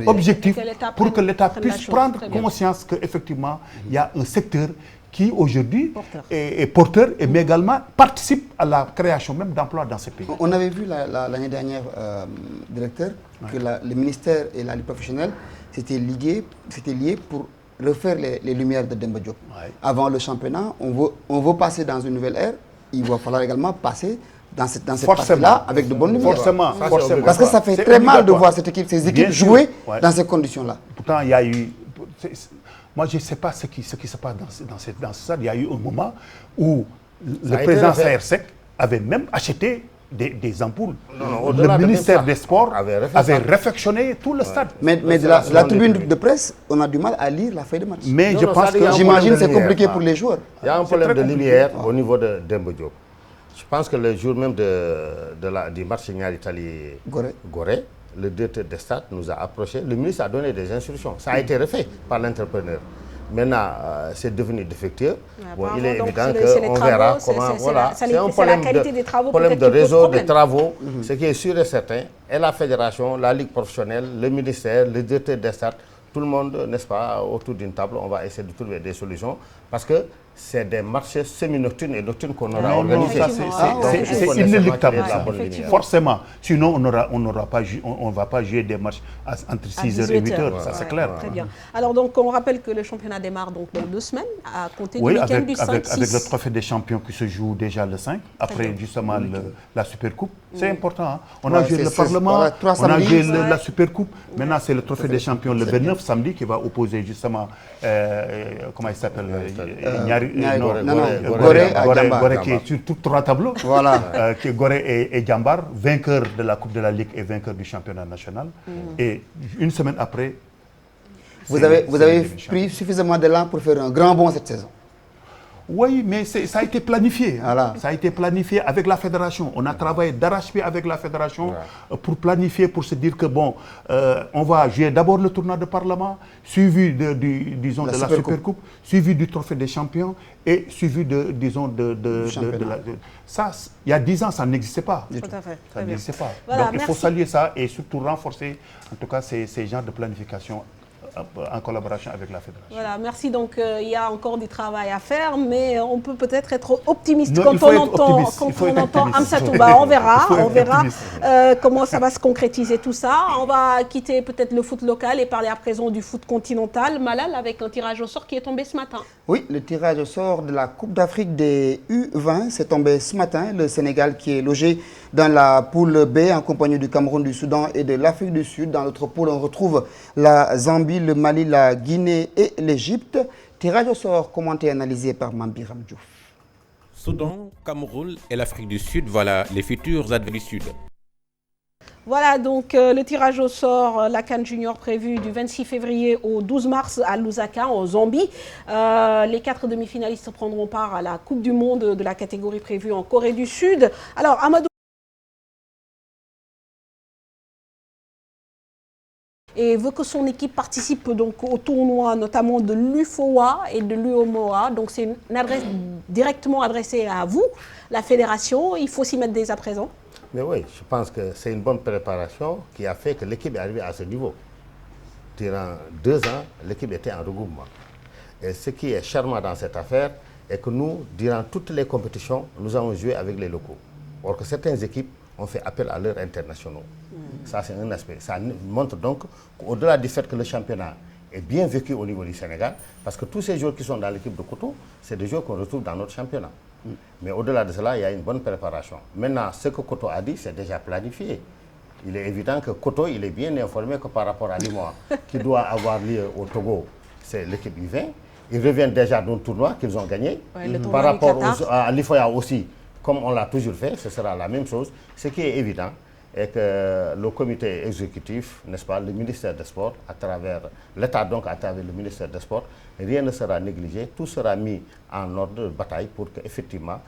objectif, pour que l'État puisse prendre conscience qu'effectivement, il y a un secteur qui aujourd'hui est porteur, mais également participe à la création même d'emplois dans ces pays. On avait vu l'année dernière, directeur, que le ministère et la Ligue professionnelle s'étaient liés pour refaire les lumières de Demba Diop. Avant le championnat, on veut passer dans une nouvelle ère, il va falloir également passer dans cette partie-là avec de bonnes lumières. Forcément. Parce que ça fait très mal de voir ces équipes jouer dans ces conditions-là. Pourtant, il y a eu... Moi, je ne sais pas ce qui se passe dans ce stade. Il y a eu un moment où le président CRSEC avait même acheté des ampoules. Le ministère des Sports avait réfectionné tout le stade. Mais de la tribune de presse, on a du mal à lire la feuille de match. Mais je pense que... J'imagine c'est compliqué pour les joueurs. Il y a un problème de lumière au niveau de Demba Diop. Je pense que le jour même du match signal Italie-Gorée, le directeur des stades nous a approchés. Le ministre a donné des instructions. Ça a été refait par l'entrepreneur. Maintenant, c'est devenu défectueux. Bon, il est évident qu'on verra comment... Voilà, c'est un problème de réseau, de travaux. Ce qui est sûr et certain, et la fédération, la ligue professionnelle, le ministère, le directeur des stades, tout le monde, n'est-ce pas, autour d'une table, on va essayer de trouver des solutions. Parce que c'est des marchés semi-nocturnes et nocturnes qu'on aura organisés. C'est inéluctable. Forcément. Sinon, on ne va pas jouer des matchs entre 6h et 8h. Ça, c'est clair. Très bien. Alors, donc, on rappelle que le championnat démarre donc dans 2 semaines, à compter du week-end du 5-6. Avec le trophée des champions qui se joue déjà le 5, après justement la Supercoupe. C'est important. Hein. On a joué le Parlement, on a joué la Supercoupe. Maintenant, c'est le trophée des champions le 29 samedi qui va opposer justement, comment il s'appelle, Gorée qui est sur tous 3 tableaux. Voilà. Gorée et Djambar, vainqueurs de la Coupe de la Ligue et vainqueurs du championnat national. Et une semaine après... Vous avez pris suffisamment d'élan pour faire un grand bond cette saison. Oui, mais ça a été planifié. Voilà. Ça a été planifié avec la fédération. On a travaillé d'arrache-pied avec la fédération pour planifier, pour se dire que bon, on va jouer d'abord le tournoi de Parlement, suivi de la Supercoupe, suivi du trophée des champions et suivi ça, il y a 10 ans, ça n'existait pas. Tout à fait. Ça n'existait pas. Voilà, donc il faut saluer ça et surtout renforcer, en tout cas, ces genres de planification en collaboration avec la fédération. Voilà, merci. Donc, il y a encore du travail à faire, mais on peut peut-être être optimiste quand on entend Amsatou Ba. On verra comment ça va se concrétiser tout ça. On va quitter peut-être le foot local et parler à présent du foot continental. Malal, avec un tirage au sort qui est tombé ce matin. Oui, le tirage au sort de la Coupe d'Afrique des U20 s'est tombé ce matin. Le Sénégal qui est logé dans la poule B en compagnie du Cameroun, du Soudan et de l'Afrique du Sud. Dans l'autre poule, on retrouve la Zambie, le Mali, la Guinée et l'Égypte. Tirage au sort commenté et analysé par Mambiram Diouf. Soudan, Cameroun et l'Afrique du Sud, voilà les futurs adversaires du Sud. Voilà donc le tirage au sort, la CAN Junior prévue du 26 février au 12 mars à Lusaka en Zambie. Les 4 demi-finalistes prendront part à la Coupe du Monde de la catégorie prévue en Corée du Sud. Alors Amadou et veut que son équipe participe donc au tournoi notamment de l'UFOA et de l'UOMOA. Donc c'est une adresse directement adressée à vous, la fédération. Il faut s'y mettre dès à présent. Mais oui, je pense que c'est une bonne préparation qui a fait que l'équipe est arrivée à ce niveau. Durant 2 ans, l'équipe était en regroupement. Et ce qui est charmant dans cette affaire est que nous, durant toutes les compétitions, nous avons joué avec les locaux. Or que certaines équipes ont fait appel à leurs internationaux. Ça, c'est un aspect. Ça montre donc qu'au-delà du fait que le championnat est bien vécu au niveau du Sénégal, parce que tous ces joueurs qui sont dans l'équipe de Koto, c'est des joueurs qu'on retrouve dans notre championnat. Mais au-delà de cela, il y a une bonne préparation. Maintenant, ce que Koto a dit, c'est déjà planifié. Il est évident que Koto, il est bien informé que par rapport à l'IMOA, qui doit avoir lieu au Togo, c'est l'équipe U20. Ils reviennent déjà d'un tournoi qu'ils ont gagné. Par rapport à l'IFOA aussi, comme on l'a toujours fait, ce sera la même chose. Ce qui est évident est que le comité exécutif, n'est-ce pas, le ministère des Sports, à travers l'État, donc à travers le ministère des Sports, rien ne sera négligé, tout sera mis en ordre de bataille pour qu'effectivement,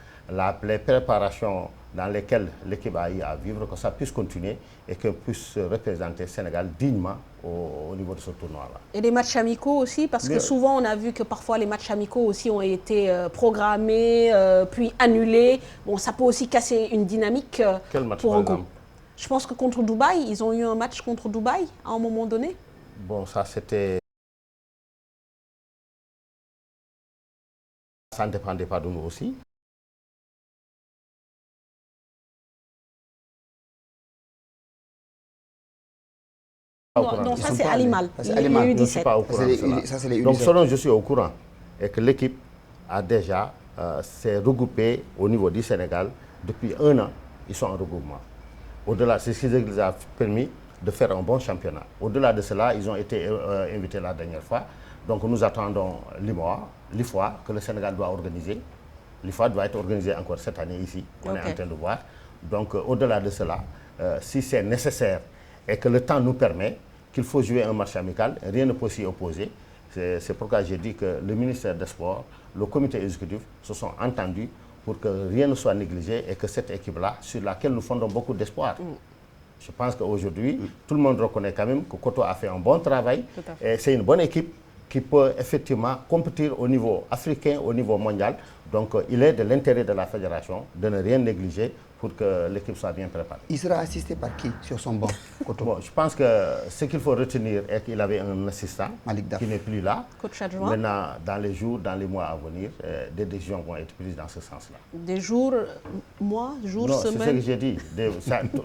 les préparations dans lesquelles l'équipe a eu à vivre, que ça puisse continuer et qu'elle puisse représenter le Sénégal dignement au niveau de ce tournoi-là. Et les matchs amicaux aussi, parce que souvent on a vu que parfois les matchs amicaux aussi ont été programmés, puis annulés. Bon, ça peut aussi casser une dynamique Quel match, pour par un exemple? groupe. Je pense que contre Dubaï, ils ont eu un match contre Dubaï à un moment donné. Bon, ça c'était... Ça ne dépendait pas de nous aussi. Non, ça c'est Alimal. Je ne suis pas au courant de cela. Donc selon je suis au courant, et que l'équipe a déjà s'est regroupée au niveau du Sénégal depuis 1 an ils sont en regroupement. Au-delà, c'est ce qui les a permis de faire un bon championnat. Au-delà de cela, ils ont été invités la dernière fois. Donc nous attendons l'IFOA que le Sénégal doit organiser. L'IFOA doit être organisé encore cette année ici, on est en train de voir. Donc au-delà de cela, si c'est nécessaire et que le temps nous permet, qu'il faut jouer un match amical, rien ne peut s'y opposer. C'est pourquoi j'ai dit que le ministère des Sports, le comité exécutif se sont entendus pour que rien ne soit négligé et que cette équipe-là, sur laquelle nous fondons beaucoup d'espoir. Je pense qu'aujourd'hui, tout le monde reconnaît quand même que Koto a fait un bon travail et c'est une bonne équipe qui peut effectivement compétir au niveau africain, au niveau mondial. Donc il est de l'intérêt de la fédération de ne rien négliger pour que l'équipe soit bien préparée. Il sera assisté par qui sur son banc? Bon, je pense que ce qu'il faut retenir est qu'il avait un assistant qui n'est plus là. Coach adjoint. Maintenant, dans les jours, dans les mois à venir, des décisions vont être prises dans ce sens-là. Des jours, mois, jours, non, semaines? C'est ce que j'ai dit. De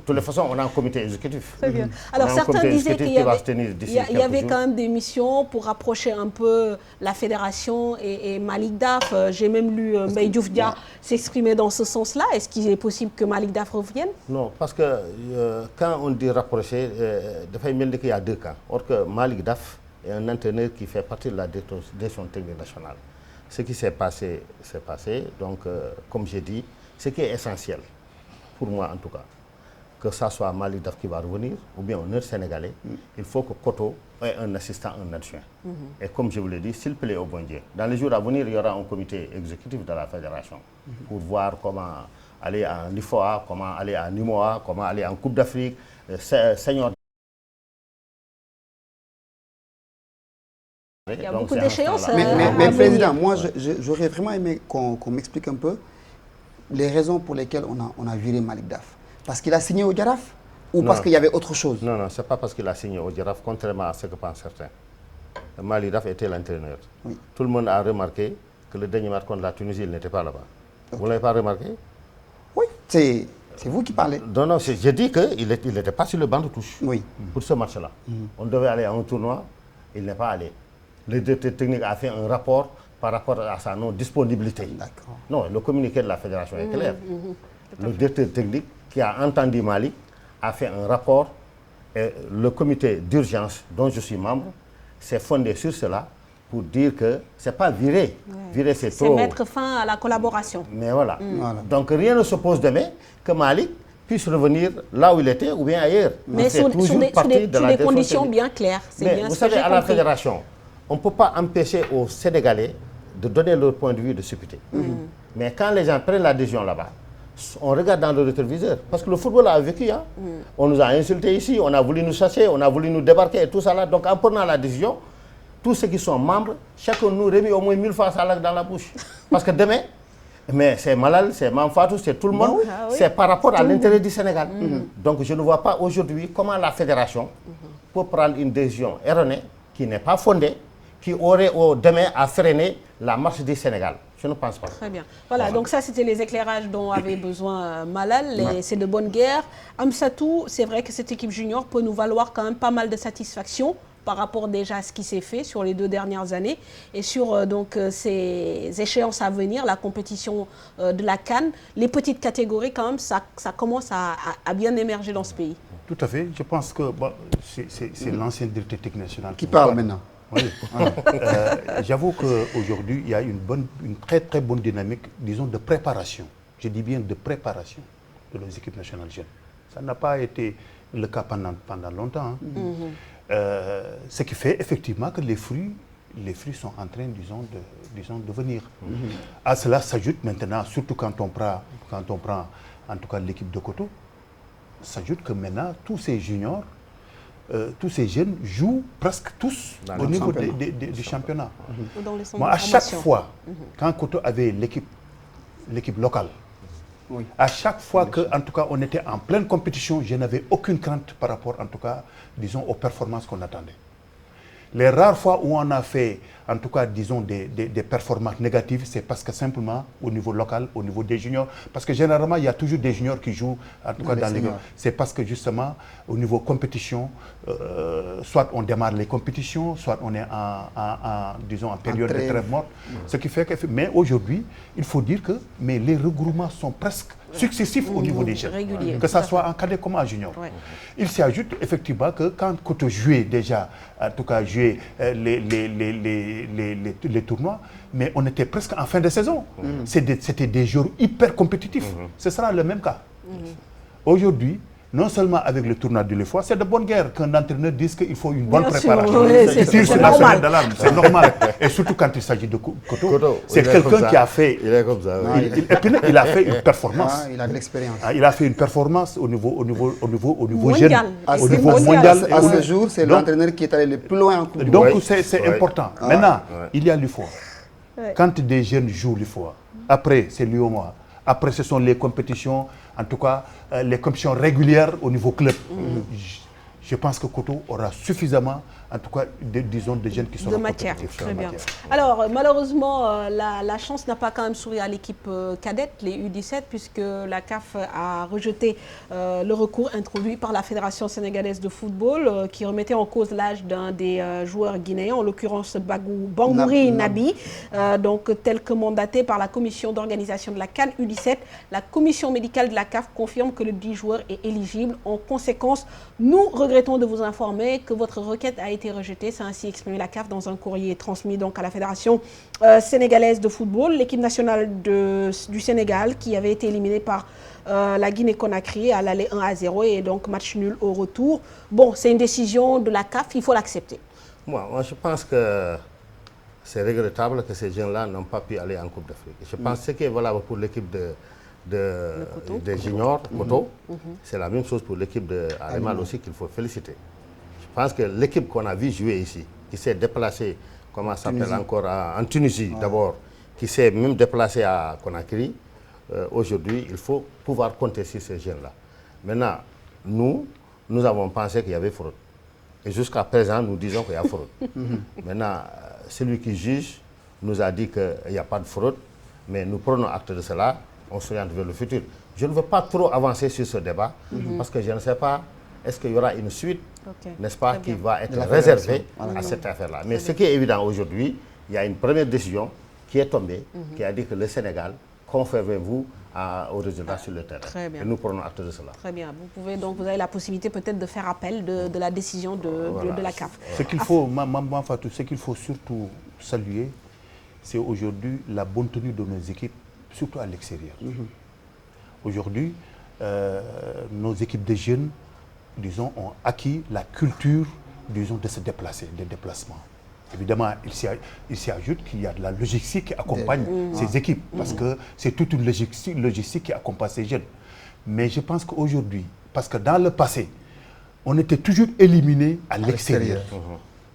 toutes les façons, on a un comité exécutif. Très bien. Alors certains disaient qu'il y avait quand même des missions pour rapprocher un peu la fédération et Malick Daf. J'ai même lu Mbaye Diouf Dia s'exprimer dans ce sens-là. Est-ce qu'il est possible que Malick Daf revienne? Non, parce que quand on dit rapprocher, il y a deux cas. Or que Malick Daf est un entraîneur qui fait partie de la direction technique nationale. Ce qui s'est passé, c'est passé. Donc, comme j'ai dit, ce qui est essentiel, pour moi en tout cas, que ça soit Malick Daf qui va revenir, ou bien un autre Sénégalais, il faut que Koto ait un assistant, un adjoint. Et comme je vous l'ai dit, s'il plaît au bon Dieu, dans les jours à venir, il y aura un comité exécutif de la fédération pour voir comment aller en IFOA, comment aller en UMOA, comment aller en Coupe d'Afrique, senior. Il y a beaucoup d'échéances. Mais Président, moi j'aurais vraiment aimé qu'on m'explique un peu les raisons pour lesquelles on a viré Malick Daf. Parce qu'il a signé au Jaraaf ou parce qu'il y avait autre chose? Non, non, ce n'est pas parce qu'il a signé au Jaraaf, contrairement à ce que pensent certains. Malick Daf était l'entraîneur. Oui. Tout le monde a remarqué que le dernier match contre la Tunisie, il n'était pas là-bas. Vous ne l'avez pas remarqué? Oui, c'est vous qui parlez. Non, non, j'ai dit qu'il n'était pas sur le banc de touche pour ce match-là. On devait aller à un tournoi, il n'est pas allé. Le directeur technique a fait un rapport par rapport à sa non-disponibilité. Non, le communiqué de la fédération est clair. Le directeur technique qui a entendu Malick a fait un rapport et le comité d'urgence dont je suis membre s'est fondé sur cela pour dire que ce n'est pas virer. Virer, c'est trop. C'est mettre fin à la collaboration. Mais voilà. Donc rien ne s'oppose demain que Malick puisse revenir là où il était ou bien ailleurs. Mais sur des conditions bien claires. Mais vous savez, à la fédération, on ne peut pas empêcher aux Sénégalais de donner leur point de vue de supputer. Mais quand les gens prennent la décision là-bas, on regarde dans le rétroviseur. Parce que le football a vécu. Hein. On nous a insultés ici, on a voulu nous chasser, on a voulu nous débarquer et tout ça là. Donc en prenant la décision, tous ceux qui sont membres, chacun nous remet au moins 1000 fois ça dans la bouche. Parce que demain, mais c'est Malal, c'est Mamfatou, c'est tout le monde. C'est par rapport à l'intérêt du Sénégal. Donc je ne vois pas aujourd'hui comment la fédération peut prendre une décision erronée qui n'est pas fondée, qui aurait demain à freiner la marche du Sénégal. Je ne pense pas. Très bien. Voilà, donc ça c'était les éclairages dont avait besoin Malal. C'est de bonne guerre. Amsatou, c'est vrai que cette équipe junior peut nous valoir quand même pas mal de satisfaction par rapport déjà à ce qui s'est fait sur les 2 dernières années et sur ces échéances à venir, la compétition de la CAN. Les petites catégories quand même, ça commence à bien émerger dans ce pays. Tout à fait. Je pense que c'est l'ancien directeur technique national qui parle maintenant. Oui. J'avoue qu'aujourd'hui, il y a une très très bonne dynamique, disons, de préparation. Je dis bien de préparation de nos équipes nationales jeunes. Ça n'a pas été le cas pendant longtemps. Hein. Ce qui fait effectivement que les fruits sont en train, disons, de venir. À cela s'ajoute maintenant, surtout quand on prend en tout cas l'équipe de Koto, s'ajoute que maintenant tous ces juniors, tous ces jeunes jouent presque tous au niveau du championnat. Moi, à chaque fois, quand Koto avait l'équipe locale, à chaque fois que, en tout cas, on était en pleine compétition, je n'avais aucune crainte par rapport, en tout cas, disons, aux performances qu'on attendait. Les rares fois où on a fait, en tout cas, disons, des performances négatives, c'est parce que simplement, au niveau local, au niveau des juniors, parce que généralement, il y a toujours des juniors qui jouent, en tout cas, dans les... C'est parce que, justement, au niveau compétition, soit on démarre les compétitions, soit on est disons, en période de trêve morte. Ce qui fait que... Mais aujourd'hui, il faut dire que les regroupements sont presque successifs au niveau des jeunes, que ce soit en cadet comme en junior. Il s'y ajoute effectivement que quand Koto jouait déjà, en tout cas jouait les tournois, mais on était presque en fin de saison. C'était des jours hyper compétitifs. Ce sera le même cas. Aujourd'hui, non seulement avec le tournoi de l'UEFA, c'est de bonne guerre qu'un entraîneur dise qu'il faut une bonne préparation. C'est la semaine d'alarme, c'est normal. Et surtout quand il s'agit de Koto, c'est quelqu'un qui a fait. Il est comme ça. Il a fait une performance. Il a de l'expérience. Il a fait une performance au niveau mondial. À ce jour, c'est l'entraîneur qui est allé le plus loin en Coupe du Monde. Donc c'est important. Maintenant, il y a l'UEFA. Quand des jeunes jouent l'UEFA, après c'est l'UEMOA. Après, ce sont les compétitions, en tout cas, les compétitions régulières au niveau club. Je pense que Koto aura suffisamment, en tout cas, disons, des jeunes qui sont de matière. Très bien. Alors, malheureusement, la chance n'a pas quand même souri à l'équipe cadette, les U17, puisque la CAF a rejeté le recours introduit par la Fédération sénégalaise de football, qui remettait en cause l'âge d'un des joueurs guinéens, en l'occurrence Bangouri Nabi, donc tel que mandaté par la commission d'organisation de la CAN U17. La commission médicale de la CAF confirme que le dit joueur est éligible. En conséquence, nous regrettons de vous informer que votre requête a été rejetée. C'est ainsi exprimé la CAF dans un courrier transmis donc à la Fédération sénégalaise de football. L'équipe nationale du Sénégal qui avait été éliminée par la Guinée-Conakry à l'aller 1-0 et donc match nul au retour. Bon, c'est une décision de la CAF, il faut l'accepter. Moi, je pense que c'est regrettable que ces jeunes-là n'ont pas pu aller en Coupe d'Afrique. Je pense que ce qui est valable pour l'équipe des juniors, Koto, c'est la même chose pour l'équipe de Aremal aussi qu'il faut féliciter. Je pense que l'équipe qu'on a vu jouer ici, qui s'est déplacée, comment ça s'appelle encore, en Tunisie d'abord, qui s'est même déplacée à Conakry, aujourd'hui, il faut pouvoir compter sur ces jeunes-là. Maintenant, nous avons pensé qu'il y avait fraude. Et jusqu'à présent, nous disons qu'il y a fraude. Maintenant, celui qui juge nous a dit qu'il n'y a pas de fraude, mais nous prenons acte de cela. On s'oriente vers le futur. Je ne veux pas trop avancer sur ce débat parce que je ne sais pas, est-ce qu'il y aura une suite, n'est-ce pas, qui va être réservée à cette affaire-là. Mais ce qui est évident aujourd'hui, il y a une première décision qui est tombée, qui a dit que le Sénégal, conformez-vous au résultat sur le terrain. Et nous prenons acte de cela. Très bien. Vous avez la possibilité peut-être de faire appel de la décision de la CAF. Ce qu'il faut, Fatou, ce qu'il faut surtout saluer, c'est aujourd'hui la bonne tenue de nos équipes, surtout à l'extérieur. Aujourd'hui, nos équipes de jeunes, disons, ont acquis la culture, disons, de se déplacer, des déplacements. Évidemment, il s'y ajoute qu'il y a de la logistique qui accompagne ces équipes, parce que c'est toute une logistique qui accompagne ces jeunes. Mais je pense qu'aujourd'hui, parce que dans le passé, on était toujours éliminé à l'extérieur.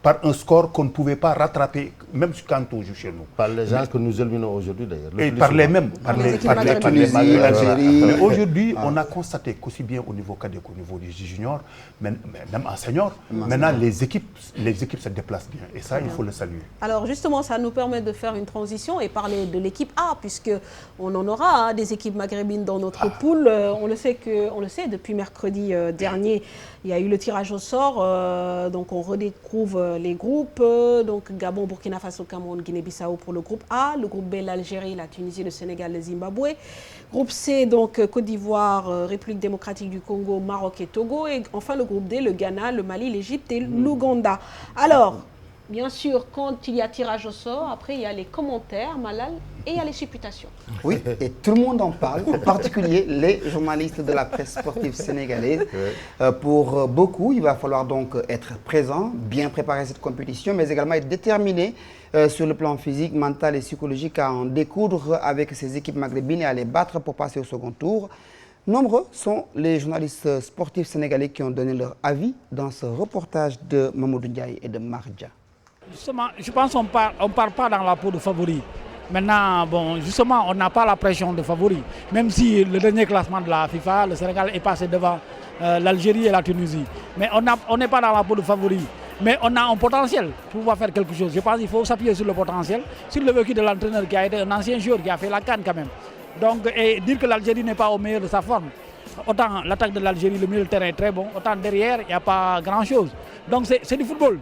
Par un score qu'on ne pouvait pas rattraper, même quand on joue chez nous. Par les gens que nous éliminons aujourd'hui d'ailleurs. Et par les mêmes, par les Mali, l'Algérie. Mais aujourd'hui, on a constaté qu'aussi bien au niveau cadet qu'au niveau des juniors, même en senior, maintenant les équipes se déplacent bien. Et ça, il faut le saluer. Alors justement, ça nous permet de faire une transition et parler de l'équipe A, puisqu'on en aura des équipes maghrébines dans notre poule. On le sait depuis mercredi dernier, il y a eu le tirage au sort, donc on redécouvre les groupes, donc Gabon, Burkina Faso, Cameroun, Guinée-Bissau pour le groupe A, le groupe B, l'Algérie, la Tunisie, le Sénégal, le Zimbabwe, groupe C, donc Côte d'Ivoire, République démocratique du Congo, Maroc et Togo, et enfin le groupe D, le Ghana, le Mali, l'Égypte et l'Ouganda. Alors, bien sûr, quand il y a tirage au sort, après il y a les commentaires, Malal, et il y a les supputations. Oui, et tout le monde en parle, en particulier les journalistes de la presse sportive sénégalaise. Pour beaucoup, il va falloir donc être présent, bien préparer cette compétition, mais également être déterminé sur le plan physique, mental et psychologique à en découdre avec ces équipes maghrébines et à les battre pour passer au second tour. Nombreux sont les journalistes sportifs sénégalais qui ont donné leur avis dans ce reportage de Mamadou Ndiaye et de Marja. Justement, je pense qu'on ne part pas dans la peau de favori. Maintenant, bon, justement, on n'a pas la pression de favori. Même si le dernier classement de la FIFA, le Sénégal est passé devant l'Algérie et la Tunisie. Mais on n'est pas dans la peau de favori. Mais on a un potentiel pour pouvoir faire quelque chose. Je pense qu'il faut s'appuyer sur le potentiel, sur le vécu de l'entraîneur qui a été un ancien joueur, qui a fait la CAN quand même. Donc, et dire que l'Algérie n'est pas au meilleur de sa forme. Autant l'attaque de l'Algérie, le milieu de terrain est très bon, autant derrière, il n'y a pas grand-chose. Donc c'est du football.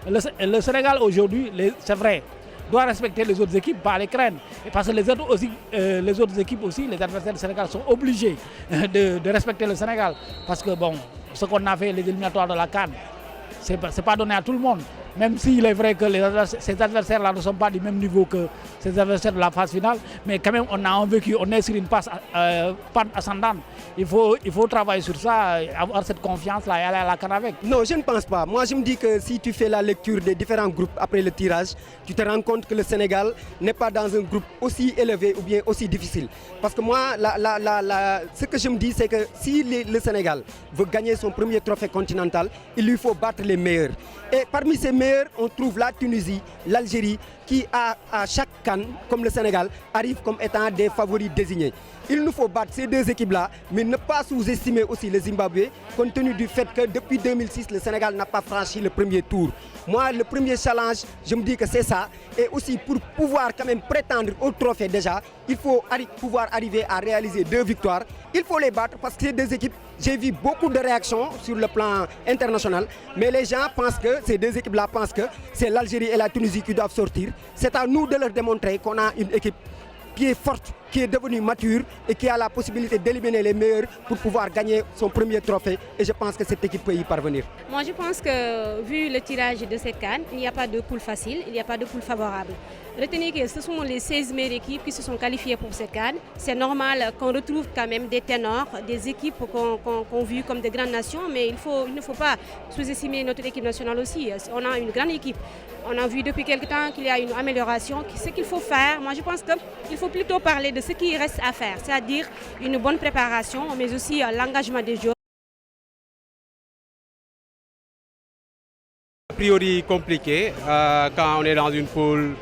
Le Sénégal aujourd'hui, c'est vrai, doit respecter les autres équipes, pas les craindre. Et parce que les autres équipes aussi, les adversaires du Sénégal sont obligés de respecter le Sénégal. Parce que bon, ce qu'on a fait, les éliminatoires de la CAN, ce n'est pas donné à tout le monde. Même s'il est vrai que ces adversaires-là ne sont pas du même niveau que ces adversaires de la phase finale, mais quand même on est sur une pente ascendante. Il faut travailler sur ça, avoir cette confiance-là et aller à la CAN avec. Non, je ne pense pas. Moi, je me dis que si tu fais la lecture des différents groupes après le tirage, tu te rends compte que le Sénégal n'est pas dans un groupe aussi élevé ou bien aussi difficile. Parce que moi, ce que je me dis, c'est que si le Sénégal veut gagner son premier trophée continental, il lui faut battre les meilleurs. Et parmi ces meilleurs, on trouve la Tunisie, l'Algérie, qui à chaque CAN, comme le Sénégal, arrivent comme étant des favoris désignés. Il nous faut battre ces deux équipes-là, mais ne pas sous-estimer aussi le Zimbabwe, compte tenu du fait que depuis 2006, le Sénégal n'a pas franchi le premier tour. Moi, le premier challenge, je me dis que c'est ça. Et aussi, pour pouvoir quand même prétendre au trophée déjà, il faut pouvoir arriver à réaliser 2 victoires. Il faut les battre parce que ces deux équipes, j'ai vu beaucoup de réactions sur le plan international, mais les gens pensent que, ces deux équipes-là pensent que c'est l'Algérie et la Tunisie qui doivent sortir. C'est à nous de leur démontrer qu'on a une équipe qui est forte, qui est devenue mature et qui a la possibilité d'éliminer les meilleurs pour pouvoir gagner son premier trophée. Et je pense que cette équipe peut y parvenir. Moi, je pense que vu le tirage de cette CAN, il n'y a pas de poule facile, il n'y a pas de poule favorable. Retenez que ce sont les 16 meilleures équipes qui se sont qualifiées pour cette CAN. C'est normal qu'on retrouve quand même des ténors, des équipes qu'on vit comme des grandes nations, mais il ne faut pas sous-estimer notre équipe nationale aussi. On a une grande équipe. On a vu depuis quelque temps qu'il y a une amélioration. Ce qu'il faut faire, moi je pense qu'il faut plutôt parler de ce qui reste à faire, c'est-à-dire une bonne préparation, mais aussi l'engagement des joueurs. A priori compliqué quand on est dans une poule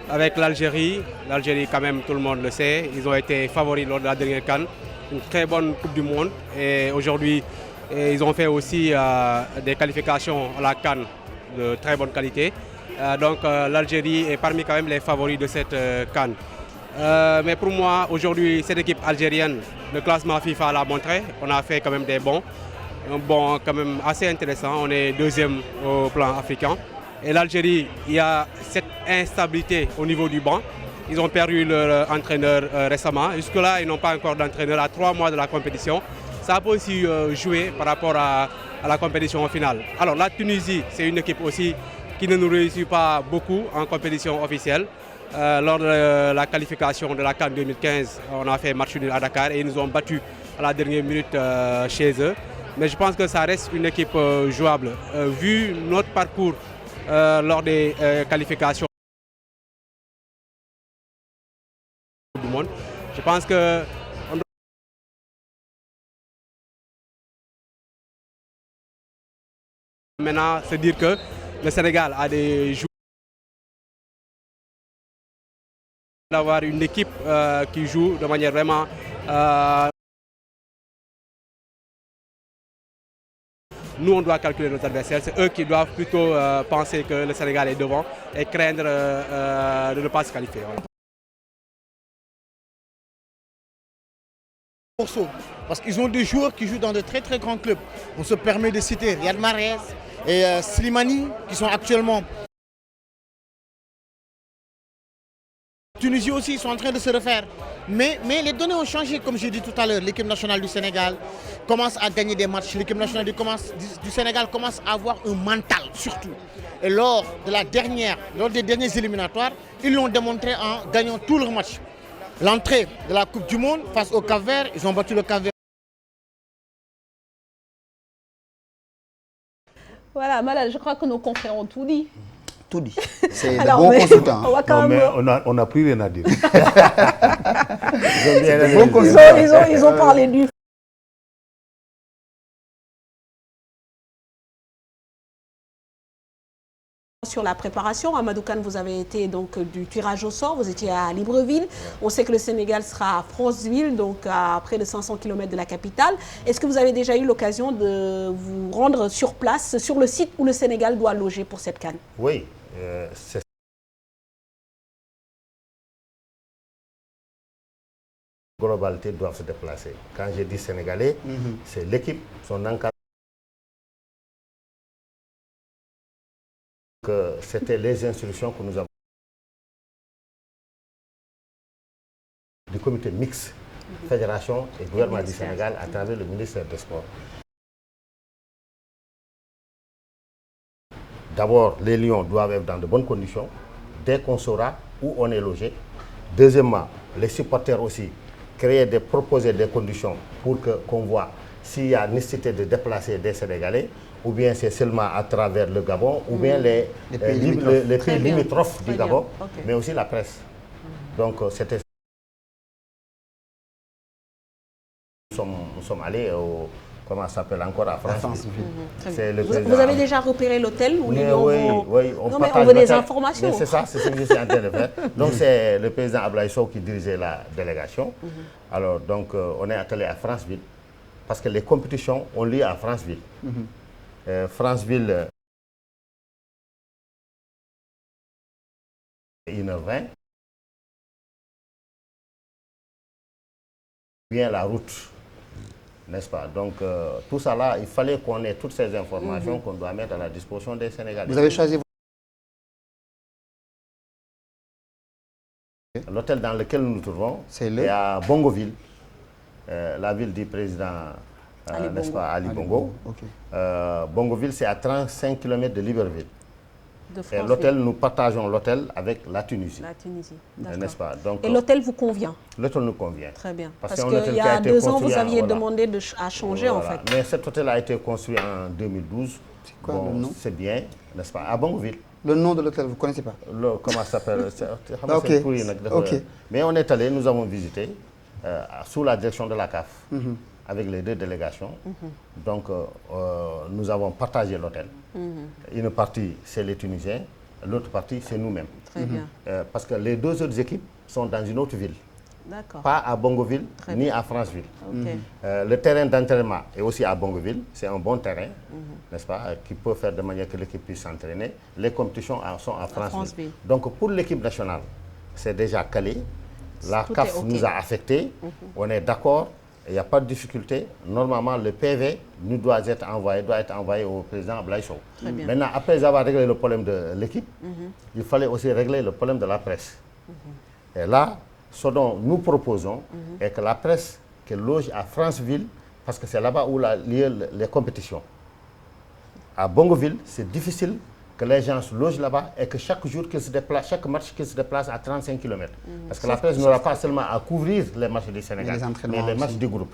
avec l'Algérie. L'Algérie, quand même, tout le monde le sait, ils ont été favoris lors de la dernière CAN. Une très bonne Coupe du Monde. Et aujourd'hui, ils ont fait aussi des qualifications à la CAN de très bonne qualité. Donc l'Algérie est parmi quand même les favoris de cette CAN. Mais pour moi, aujourd'hui, cette équipe algérienne, le classement FIFA l'a montré. On a fait quand même des bons. Un bon quand même assez intéressant. On est deuxième au plan africain. Et l'Algérie, il y a cette instabilité au niveau du banc. Ils ont perdu leur entraîneur récemment. Jusque-là, ils n'ont pas encore d'entraîneur à 3 mois de la compétition. Ça peut aussi jouer par rapport à la compétition finale. Alors la Tunisie, c'est une équipe aussi qui ne nous réussit pas beaucoup en compétition officielle. Lors de la qualification de la CAN 2015, on a fait match nul à Dakar et ils nous ont battus à la dernière minute chez eux. Mais je pense que ça reste une équipe jouable. Vu notre parcours lors des qualifications du monde, je pense que on doit maintenant se dire que le Sénégal a des joueurs, d'avoir une équipe qui joue de manière vraiment nous, on doit calculer nos adversaires. C'est eux qui doivent plutôt penser que le Sénégal est devant et craindre de ne pas se qualifier. Voilà. Parce qu'ils ont des joueurs qui jouent dans de très très grands clubs. On se permet de citer Riyad Mahrez et Slimani qui sont actuellement... Tunisie aussi, ils sont en train de se refaire. Mais les données ont changé, comme j'ai dit tout à l'heure. L'équipe nationale du Sénégal commence à gagner des matchs. L'équipe nationale du Sénégal commence à avoir un mental, surtout. Et lors des derniers éliminatoires, ils l'ont démontré en gagnant tous leurs matchs. L'entrée de la Coupe du Monde face au Cap-Vert, ils ont battu le Cap-Vert. Voilà, Malal, je crois que nos confrères ont tout dit. Tout dit. C'est de bons consultants. On n'a plus rien à dire. Ils ont parlé du... Sur la préparation, Amadou Kane, vous avez été donc du tirage au sort, vous étiez à Libreville. On sait que le Sénégal sera à Franceville, donc à près de 500 km de la capitale. Est-ce que vous avez déjà eu l'occasion de vous rendre sur place, sur le site où le Sénégal doit loger pour cette CAN? Oui, globalité doivent se déplacer. Quand je dis sénégalais, c'est l'équipe, son encadrement. C'était les instructions que nous avons. comité mixte, fédération et gouvernement du Sénégal à travers le ministère des Sports. D'abord, les Lions doivent être dans de bonnes conditions, dès qu'on saura où on est logé. Deuxièmement, les supporters aussi, proposer des conditions pour qu'on voit s'il y a nécessité de déplacer des Sénégalais, ou bien c'est seulement à travers le Gabon, ou bien les pays limitrophes du Gabon, mais aussi la presse. Donc c'était... Nous sommes allés au... Comment ça s'appelle encore à France. Vous avez déjà repéré l'hôtel où les Lions vont... Oui, on veut des informations. C'est ça, c'est ce que je suis en train de faire. Donc c'est le président Ablaye Sow qui dirigeait la délégation. Alors donc on est attelé à Franceville, parce que les compétitions ont lieu à Franceville. Franceville, 1h20. Bien la route. N'est-ce pas? Donc, tout ça là, il fallait qu'on ait toutes ces informations qu'on doit mettre à la disposition des Sénégalais. Vous avez choisi l'hôtel dans lequel nous nous trouvons, c'est à Bongoville, la ville du président, n'est-ce pas, Ali Bongo. Bongoville, c'est à 35 km de Libreville. Et l'hôtel, nous partageons l'hôtel avec la Tunisie. La Tunisie, n'est-ce pas? Donc, et l'hôtel vous convient? L'hôtel nous convient. Très bien. Parce qu'il y a 2 ans, vous aviez demandé à changer en fait. Mais cet hôtel a été construit en 2012. C'est quoi le nom? C'est bien, n'est-ce pas? À Bongoville. Le nom de l'hôtel, vous ne connaissez pas? Comment ça s'appelle? Okay. Mais on est allé, nous avons visité sous la direction de la CAF. Avec les 2 délégations. Donc, nous avons partagé l'hôtel. Une partie, c'est les Tunisiens, l'autre partie, c'est nous-mêmes. Très bien. Parce que les 2 autres équipes sont dans une autre ville. D'accord. Pas à Bongoville, ni à Franceville. Le terrain d'entraînement est aussi à Bongoville. C'est un bon terrain, n'est-ce pas, qui peut faire de manière que l'équipe puisse s'entraîner. Les compétitions sont à Franceville. Donc, pour l'équipe nationale, c'est déjà calé. La CAF nous a affectés. On est d'accord. Il n'y a pas de difficulté. Normalement, le PV doit être envoyé au président Ablaye Sow. Maintenant, après avoir réglé le problème de l'équipe, il fallait aussi régler le problème de la presse. Et là, ce dont nous proposons est que la presse qui loge à Franceville, parce que c'est là-bas où lieu les compétitions. À Bongoville, c'est difficile que les gens logent là-bas et que chaque jour qu'ils se déplacent, chaque match qu'ils se déplacent à 35 km. Parce que la presse n'aura pas seulement à couvrir les matchs du Sénégal, mais les matchs du groupe.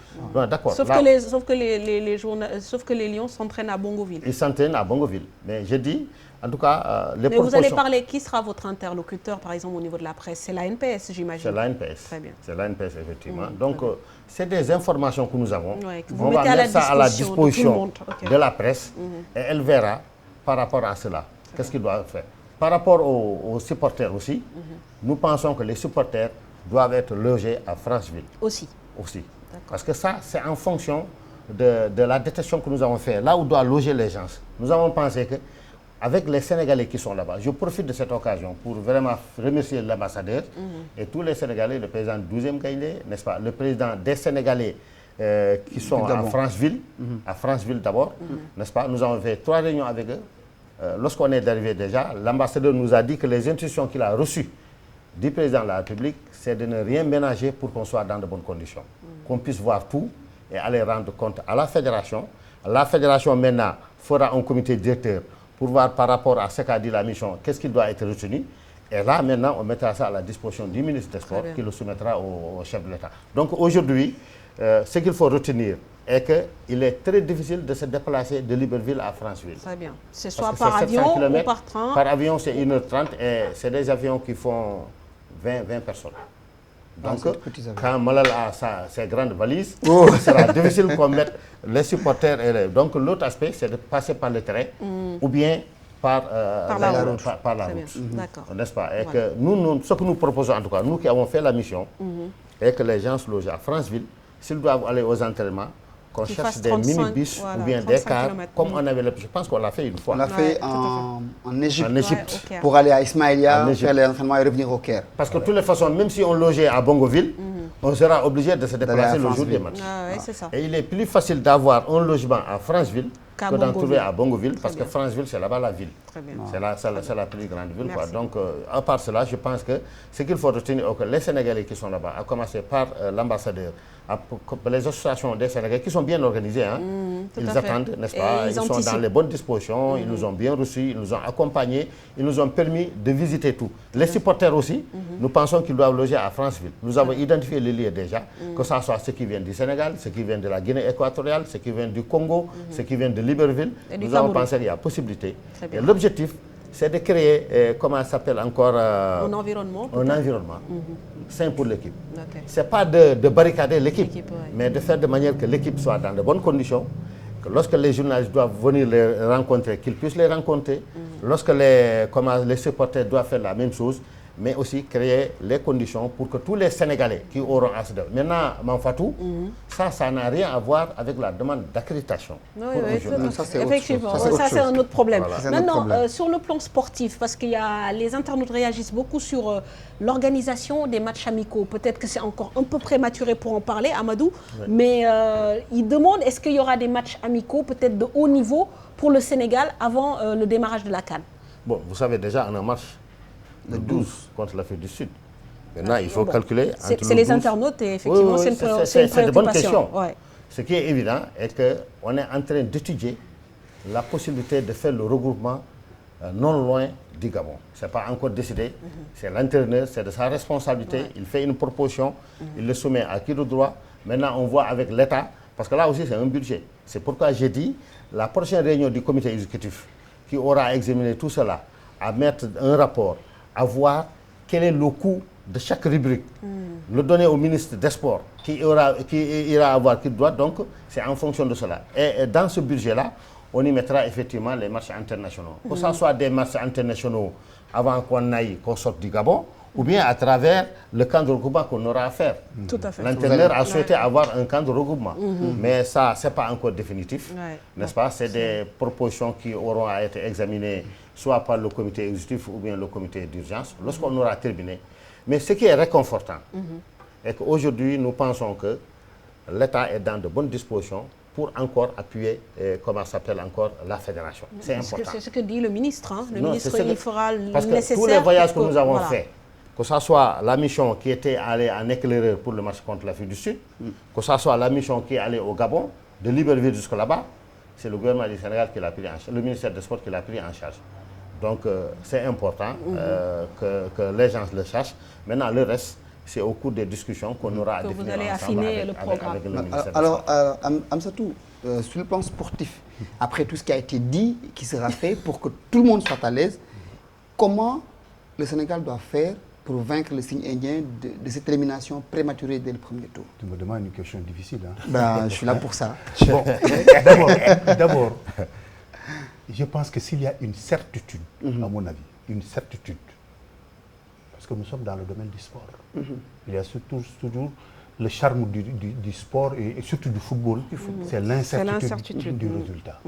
D'accord. Sauf que les Lions s'entraînent à Bongoville. Ils s'entraînent à Bongoville. Mais je dis, en tout cas, les propositions... Mais vous allez parler, qui sera votre interlocuteur, par exemple, au niveau de la presse? C'est l'ANPS, j'imagine. C'est l'ANPS. Très bien. C'est l'ANPS, effectivement. Donc, c'est des informations que nous avons. On va mettre ça à la disposition de la presse et elle verra par rapport à cela. Qu'est-ce qu'ils doivent faire? Par rapport aux supporters aussi, nous pensons que les supporters doivent être logés à Franceville. Aussi. Parce que ça, c'est en fonction de la détection que nous avons fait, là où doivent loger les gens. Nous avons pensé qu'avec les Sénégalais qui sont là-bas, je profite de cette occasion pour vraiment remercier l'ambassadeur et tous les Sénégalais, le président 12e Gaïndé, n'est-ce pas, le président des Sénégalais qui sont à Franceville d'abord, n'est-ce pas? Nous avons fait 3 réunions avec eux. Lorsqu'on est arrivé déjà, l'ambassadeur nous a dit que les instructions qu'il a reçues du président de la République, c'est de ne rien ménager pour qu'on soit dans de bonnes conditions. Qu'on puisse voir tout et aller rendre compte à la fédération. La fédération maintenant fera un comité directeur pour voir par rapport à ce qu'a dit la mission, qu'est-ce qui doit être retenu. Et là maintenant, on mettra ça à la disposition du ministre des Sports qui le soumettra au chef de l'État. Donc aujourd'hui, ce qu'il faut retenir, est qu'il est très difficile de se déplacer de Libreville à Franceville. Très bien. C'est soit par avion ou par train? Par avion, c'est 1h30 et c'est des avions qui font 20 personnes. Donc, quand Malal a ses grandes valises, il sera difficile qu'on mette les supporters et les... Donc, l'autre aspect, c'est de passer par le terrain ou bien par la route. N'est-ce pas? Et que nous, ce que nous proposons, en tout cas, nous qui avons fait la mission, est que les gens se logent à Franceville, s'ils doivent aller aux entraînements, qu'on cherche des minibus ou bien des cars, comme on avait... Je pense qu'on l'a fait une fois. On l'a fait en Égypte, pour aller à Ismaïlia, faire les entraînements et revenir au Caire. Parce que de toutes les façons, même si on logeait à Bongoville, on sera obligé de se déplacer le jour des matchs. Et il est plus facile d'avoir un logement à Franceville que d'en trouver à Bongoville, parce que bien. Franceville, c'est là-bas la ville. Très bien. C'est la plus grande ville. Quoi. Merci. Donc, à part cela, je pense que ce qu'il faut retenir, que les Sénégalais qui sont là-bas, à commencer par l'ambassadeur, les associations des Sénégalais qui sont bien organisées, hein, tout ils à fait. attendent, n'est-ce Et pas? ils Ils sont anticipent. dans les bonnes dispositions, ils nous ont bien reçus, ils nous ont accompagnés, ils nous ont permis de visiter tout. Les supporters aussi, nous pensons qu'ils doivent loger à Franceville. Nous avons identifié les lieux déjà, que ce soit ceux qui viennent du Sénégal, ceux qui viennent de la Guinée équatoriale, ceux qui viennent du Congo, ceux qui viennent de Libreville. Et du Nous avons Cameroun. pensé qu'il y a possibilité. Très bien. Et l'objectif, c'est de créer, comment ça s'appelle encore Un environnement. un environnement sain pour l'équipe. Ok. Ce n'est pas de barricader l'équipe, L'équipe, ouais. mais de faire de manière que l'équipe soit dans de bonnes conditions, que lorsque les journalistes doivent venir les rencontrer, qu'ils puissent les rencontrer, lorsque les supporters doivent faire la même chose, mais aussi créer les conditions pour que tous les Sénégalais qui auront à se développer. Maintenant, Manfatou, ça n'a rien à voir avec la demande d'accréditation. Oui, pour oui, un journaliste. Ça, c'est autre effectivement, chose. ça c'est un autre problème. Voilà. C'est un autre Maintenant, problème. sur le plan sportif, parce que les internautes réagissent beaucoup sur l'organisation des matchs amicaux. Peut-être que c'est encore un peu prématuré pour en parler, Amadou, mais ils demandent est-ce qu'il y aura des matchs amicaux, peut-être de haut niveau, pour le Sénégal avant le démarrage de la CAN. Bon, vous savez déjà, on a un match le 12 contre l'Afrique du Sud. Maintenant, il faut calculer entre C'est le les 12. internautes et effectivement, c'est une de bonnes préoccupation. questions. Ouais. Ce qui est évident est qu'on est en train d'étudier la possibilité de faire le regroupement non loin du Gabon. Ce n'est pas encore décidé. C'est l'entraîneur, c'est de sa responsabilité. Il fait une proposition, il le soumet à qui de droit. Maintenant, on voit avec l'État, parce que là aussi, c'est un budget. C'est pourquoi j'ai dit, la prochaine réunion du comité exécutif qui aura examiné tout cela, à mettre un rapport, à voir quel est le coût de chaque rubrique, le donner au ministre des Sports, qui ira avoir qui doit. Donc, c'est en fonction de cela. Et dans ce budget-là, on y mettra effectivement les matchs internationaux. Que ce soit des matchs internationaux avant qu'on sorte du Gabon, ou bien à travers le camp de regroupement qu'on aura à faire. Tout à fait. L'entraîneur a souhaité avoir un camp de regroupement. Mais ça, ce n'est pas encore définitif, n'est-ce pas? C'est des propositions qui auront à être examinées soit par le comité exécutif ou bien le comité d'urgence, lorsqu'on aura terminé. Mais ce qui est réconfortant, est qu'aujourd'hui, nous pensons que l'État est dans de bonnes dispositions pour encore appuyer, comment s'appelle encore, la fédération. C'est important. C'est ce que dit le ministre. Hein. Le Non, ministre, c'est ce que- il fera le Parce que nécessaire. tous les voyages que pour nous avons voilà. faits, que ce soit la mission qui était allée en éclaireur pour le match contre l'Afrique du Sud, que ce soit la mission qui est allée au Gabon, de Libreville jusque là-bas, c'est le gouvernement du Sénégal qui l'a pris en charge, le ministère des Sports qui l'a pris en charge. Donc c'est important que les gens le sachent. Maintenant, le reste, c'est au cours des discussions qu'on aura à Que vous définir allez ensemble affiner avec le programme. avec le ministère des Alors, Sports. Amsatou, sur le plan sportif, après tout ce qui a été dit, qui sera fait pour que tout le monde soit à l'aise, comment le Sénégal doit faire pour vaincre le signe indien de cette élimination prématurée dès le premier tour? Tu me demandes une question difficile. Hein? Ben, je suis là pour ça. Bon, d'abord, je pense que s'il y a une certitude, à mon avis, une certitude, parce que nous sommes dans le domaine du sport, il y a toujours le charme du sport et surtout du football, c'est l'incertitude du résultat.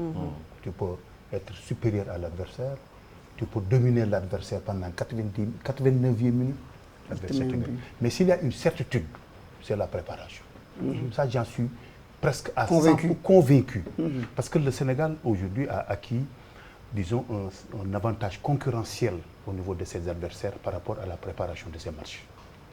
Tu peux être supérieur à l'adversaire, tu peux dominer l'adversaire pendant 89 minutes. Mais s'il y a une certitude, c'est la préparation. Ça, j'en suis presque à convaincu. Parce que le Sénégal, aujourd'hui, a acquis, disons, un avantage concurrentiel au niveau de ses adversaires par rapport à la préparation de ces matchs.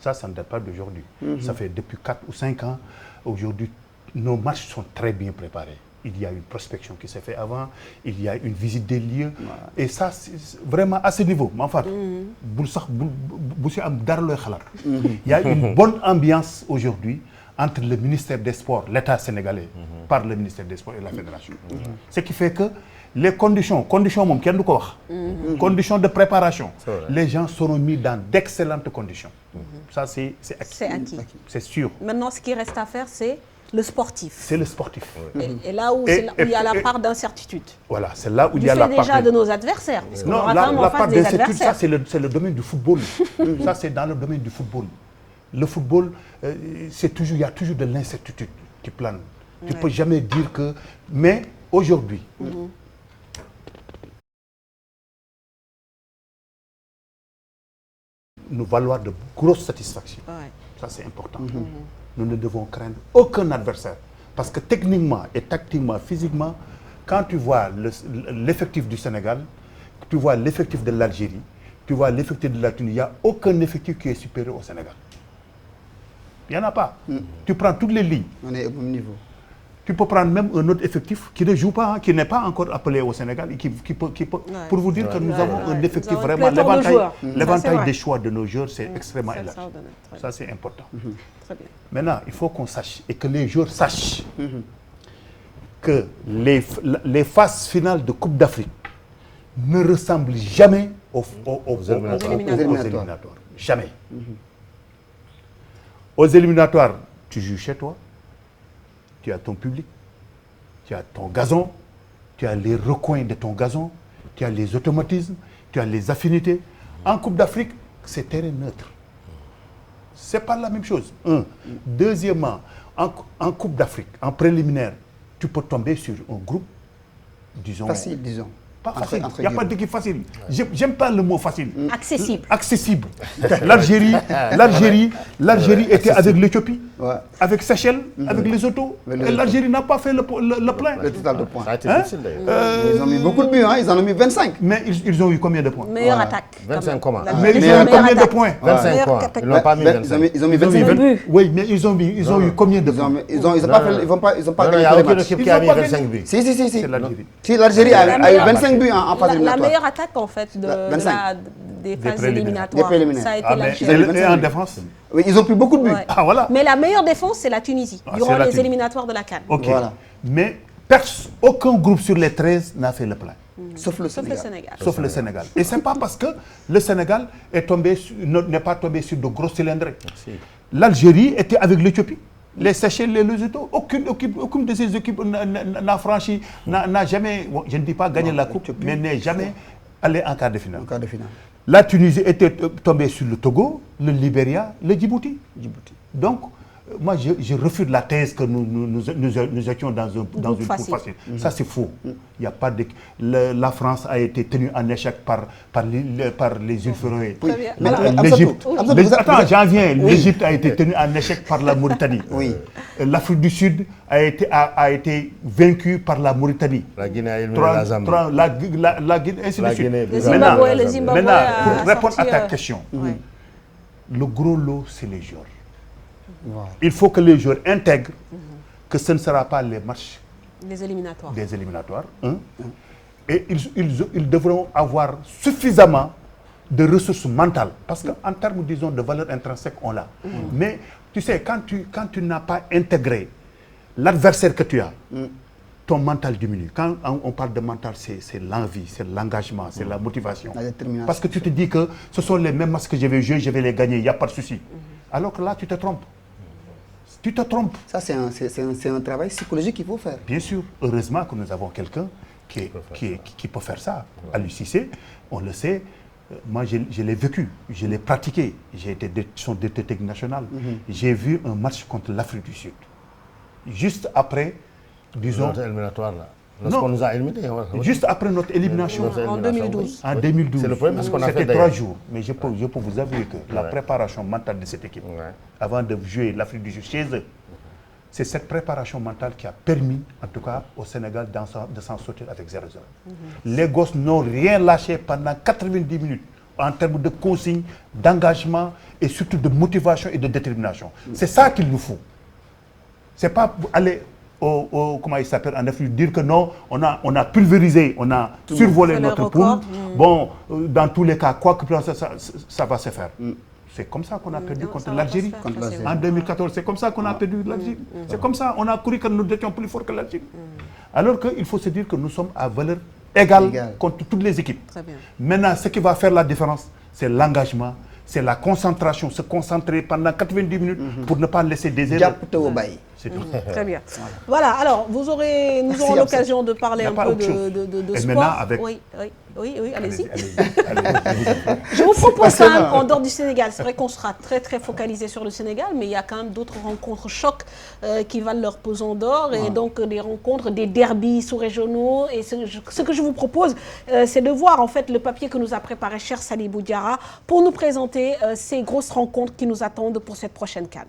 Ça ne date pas d'aujourd'hui. Ça fait depuis 4 ou 5 ans. Aujourd'hui, nos matchs sont très bien préparés. Il y a une prospection qui s'est faite avant, il y a une visite des lieux. Et ça, c'est vraiment à ce niveau. Il y a une bonne ambiance aujourd'hui entre le ministère des Sports, l'État sénégalais, par le ministère des Sports et la Fédération. Ce qui fait que les conditions de préparation, les gens seront mis dans d'excellentes conditions. Ça, c'est acquis. C'est sûr. Maintenant, ce qui reste à faire, c'est le sportif. C'est le sportif. Et là où il y a la part d'incertitude. Voilà, c'est là où il y a la part... Du fait déjà de nos adversaires. Parce qu'on aura quand même en face des adversaires. Ça, c'est le domaine du football. Ça, c'est dans le domaine du football. Le football, il y a toujours de l'incertitude qui plane. Tu ne peux jamais dire que... Mais aujourd'hui, nous valoir de grosses satisfactions. Ça, c'est important. Nous ne devons craindre aucun adversaire. Parce que techniquement et tactiquement, physiquement, quand tu vois l'effectif du Sénégal, tu vois l'effectif de l'Algérie, tu vois l'effectif de la Tunisie, il n'y a aucun effectif qui est supérieur au Sénégal. Il n'y en a pas. Tu prends toutes les lignes. On est au même niveau. Tu peux prendre même un autre effectif qui ne joue pas, qui n'est pas encore appelé au Sénégal, et qui peut pour vous dire que nous avons un effectif vraiment, l'éventail des choix de nos joueurs, c'est extrêmement élargi. Ça, c'est important. Très bien. Maintenant, il faut qu'on sache, et que les joueurs sachent, que les phases finales de Coupe d'Afrique ne ressemblent jamais aux éliminatoires. Jamais. Aux éliminatoires, tu joues chez toi, tu as ton public, tu as ton gazon, tu as les recoins de ton gazon, tu as les automatismes, tu as les affinités. En Coupe d'Afrique, c'est terrain neutre. Ce n'est pas la même chose. Deuxièmement, en Coupe d'Afrique, en préliminaire, tu peux tomber sur un groupe, disons... Facile, disons. Pas facile. Il n'y a pas d'équipe facile. J'aime pas le mot facile. Accessible. Accessible. L'Algérie était avec l'Éthiopie, avec Seychelles, avec les Autos. Et l'Algérie n'a pas fait le plein. Le total de points. Hein? Ils ont mis beaucoup de buts, hein? Ils en ont mis 25. Mais ils ont eu combien de points? Meilleure attaque. 25 comment? Mais ils ont eu combien de points? 25 points. Ils n'ont pas mis 25. Ils ont mis 25 buts. Oui, mais ils ont eu combien de points? Ils n'ont pas gagné. Il n'y a aucune équipe qui a mis 25 buts. Si. C'est l'Algérie. Si, l'Algérie a eu 25 buts en phase éliminatoire. La meilleure attaque, en fait, des phases éliminatoires. Ça a été l'Algérie. Et en défense? Oui, ils ont pris beaucoup de buts. Ouais. Ah, voilà. Mais la meilleure défense, c'est la Tunisie, durant les éliminatoires de la CAN. Ok. Voilà. Mais aucun groupe sur les 13 n'a fait le plein. Sauf le Sénégal. Sauf le Sénégal. Et ce n'est pas parce que le Sénégal n'est pas tombé sur de gros cylindres. L'Algérie était avec l'Éthiopie. Les Seychelles, les Lesotho, aucune de ces équipes n'a franchi, n'a jamais, je ne dis pas gagné la coupe, mais n'est jamais allé en quart de finale. La Tunisie était tombée sur le Togo, le Libéria, le Djibouti. Donc, moi, je refuse la thèse que nous étions dans une poule facile. Ça, c'est faux. Il y a pas de... La France a été tenue en échec par les îles Féroé. L'Égypte. Attends, j'en viens. L'Égypte a été tenue en échec par la Mauritanie. L'Afrique du Sud a été vaincue par la Mauritanie. La Guinée a éliminé la Zambie. La Guinée, ainsi de suite. Maintenant, pour répondre à ta question, le gros lot, c'est les joueurs. Il faut que les joueurs intègrent que ce ne sera pas les matchs des éliminatoires. Et ils devront avoir suffisamment de ressources mentales. Parce qu'en termes, disons, de valeur intrinsèque, on l'a. Mais tu sais, quand tu n'as pas intégré l'adversaire que tu as, ton mental diminue. Quand on parle de mental, c'est l'envie, c'est l'engagement, c'est la motivation. Parce que tu te dis que ce sont les mêmes matchs que je vais jouer, je vais les gagner, il n'y a pas de souci. Alors que là, tu te trompes. Tu te trompes. Ça, c'est un travail psychologique qu'il faut faire. Bien sûr. Heureusement que nous avons quelqu'un qui peut faire ça. À l'UCC, on le sait. Moi, je l'ai vécu, je l'ai pratiqué. J'ai été son technique national. J'ai vu un match contre l'Afrique du Sud. Juste après, disons... Notre éliminatoire, là. Lorsqu'on nous a éliminés. Juste après notre élimination. En 2012. En 2012. C'est le premier match qu'on a fait. C'était 3 jours. Mais je peux vous avouer que la préparation mentale de cette équipe, avant de jouer l'Afrique du Sud chez eux, c'est cette préparation mentale qui a permis, en tout cas, au Sénégal de s'en sortir avec 0-0. Les gosses n'ont rien lâché pendant 90 minutes en termes de consignes, d'engagement et surtout de motivation et de détermination. C'est ça qu'il nous faut. C'est pas aller... comment il s'appelle en Afrique, dire que non, on a pulvérisé, on a survolé notre poule. Bon, dans tous les cas, quoi que ça va se faire. C'est comme ça qu'on a perdu contre l'Algérie. En 2014, c'est comme ça qu'on a perdu l'Algérie. C'est comme ça, on a cru que nous étions plus forts que l'Algérie. Alors qu'il faut se dire que nous sommes à valeur égale contre toutes les équipes. Maintenant, ce qui va faire la différence, c'est l'engagement, c'est la concentration, se concentrer pendant 90 minutes pour ne pas laisser des erreurs. C'est tout. Très bien. Voilà, alors nous aurons l'occasion de parler un peu de et sport. Avec... Oui, allez-y. Je vous propose quand même, en dehors du Sénégal, c'est vrai qu'on sera très très focalisé sur le Sénégal, mais il y a quand même d'autres rencontres chocs qui valent leur pesant d'or, et donc des rencontres, des derbys sous-régionaux. Et ce que je vous propose, c'est de voir en fait le papier que nous a préparé cher Salibou Diarra pour nous présenter ces grosses rencontres qui nous attendent pour cette prochaine CAN.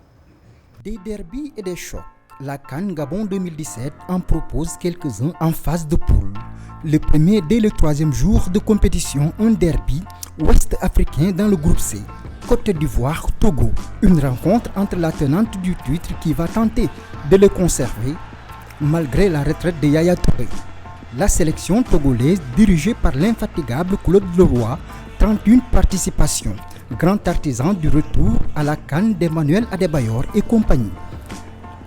Des derbys et des chocs, la CAN Gabon 2017 en propose quelques-uns en phase de poule. Le premier dès le 3e jour de compétition, un derby ouest-africain dans le groupe C. Côte d'Ivoire-Togo, une rencontre entre la tenante du titre qui va tenter de le conserver malgré la retraite de Yaya Touré. La sélection togolaise dirigée par l'infatigable Claude Leroy, 31 participations, grand artisan du retour à la CAN d'Emmanuel Adebayor et compagnie.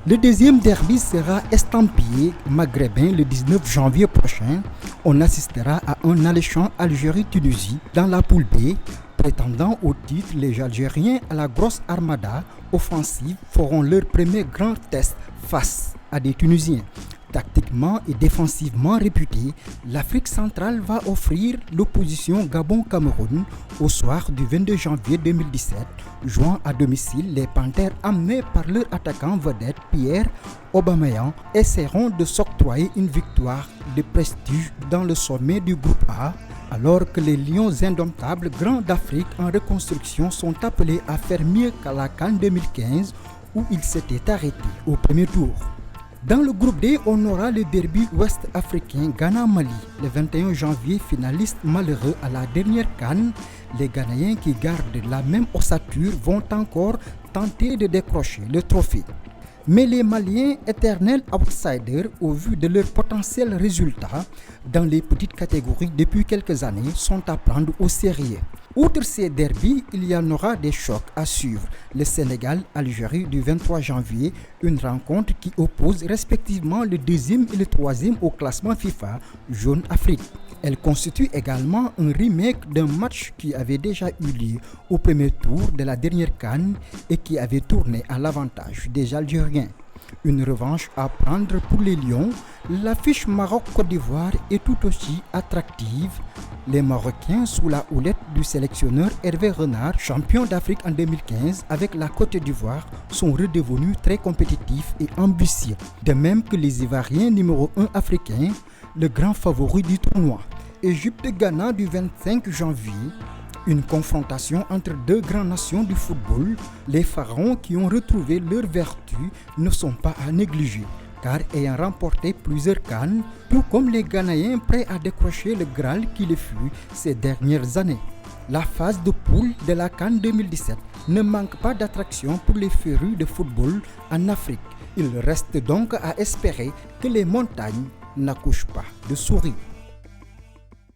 Le deuxième derby sera estampillé maghrébin le 19 janvier prochain. On assistera à un alléchant Algérie-Tunisie dans la poule B. Prétendant au titre, les Algériens à la grosse armada offensive feront leur premier grand test face à des Tunisiens. Tactiquement et défensivement réputés, l'Afrique centrale va offrir l'opposition Gabon-Cameroun au soir du 22 janvier 2017, jouant à domicile. Les Panthères, amenés par leur attaquant vedette Pierre Aubameyang, essaieront de s'octroyer une victoire de prestige dans le sommet du groupe A, alors que les Lions indomptables grands d'Afrique en reconstruction sont appelés à faire mieux qu'à la CAN 2015 où ils s'étaient arrêtés au premier tour. Dans le groupe D, on aura le derby ouest-africain Ghana-Mali. Le 21 janvier, finaliste malheureux à la dernière CAN, les Ghanéens qui gardent la même ossature vont encore tenter de décrocher le trophée. Mais les Maliens, éternels outsiders au vu de leurs potentiels résultats dans les petites catégories depuis quelques années, sont à prendre au sérieux. Outre ces derbies, il y en aura des chocs à suivre. Le Sénégal-Algérie du 23 janvier, une rencontre qui oppose respectivement le 2e et le 3e au classement FIFA Jaune Afrique. Elle constitue également un remake d'un match qui avait déjà eu lieu au premier tour de la dernière CAN et qui avait tourné à l'avantage des Algériens. Une revanche à prendre pour les Lions. L'affiche Maroc-Côte d'Ivoire est tout aussi attractive. Les Marocains, sous la houlette du sélectionneur Hervé Renard, champion d'Afrique en 2015 avec la Côte d'Ivoire, sont redevenus très compétitifs et ambitieux. De même que les Ivoiriens numéro 1 africains, le grand favori du tournoi. Égypte-Ghana du 25 janvier. Une confrontation entre deux grandes nations du football. Les pharaons qui ont retrouvé leur vertu ne sont pas à négliger, car ayant remporté plusieurs CAN, tout comme les Ghanéens prêts à décrocher le Graal qui le fut ces dernières années. La phase de poule de la CAN 2017 ne manque pas d'attraction pour les férus de football en Afrique. Il reste donc à espérer que les montagnes n'accouchent pas de souris.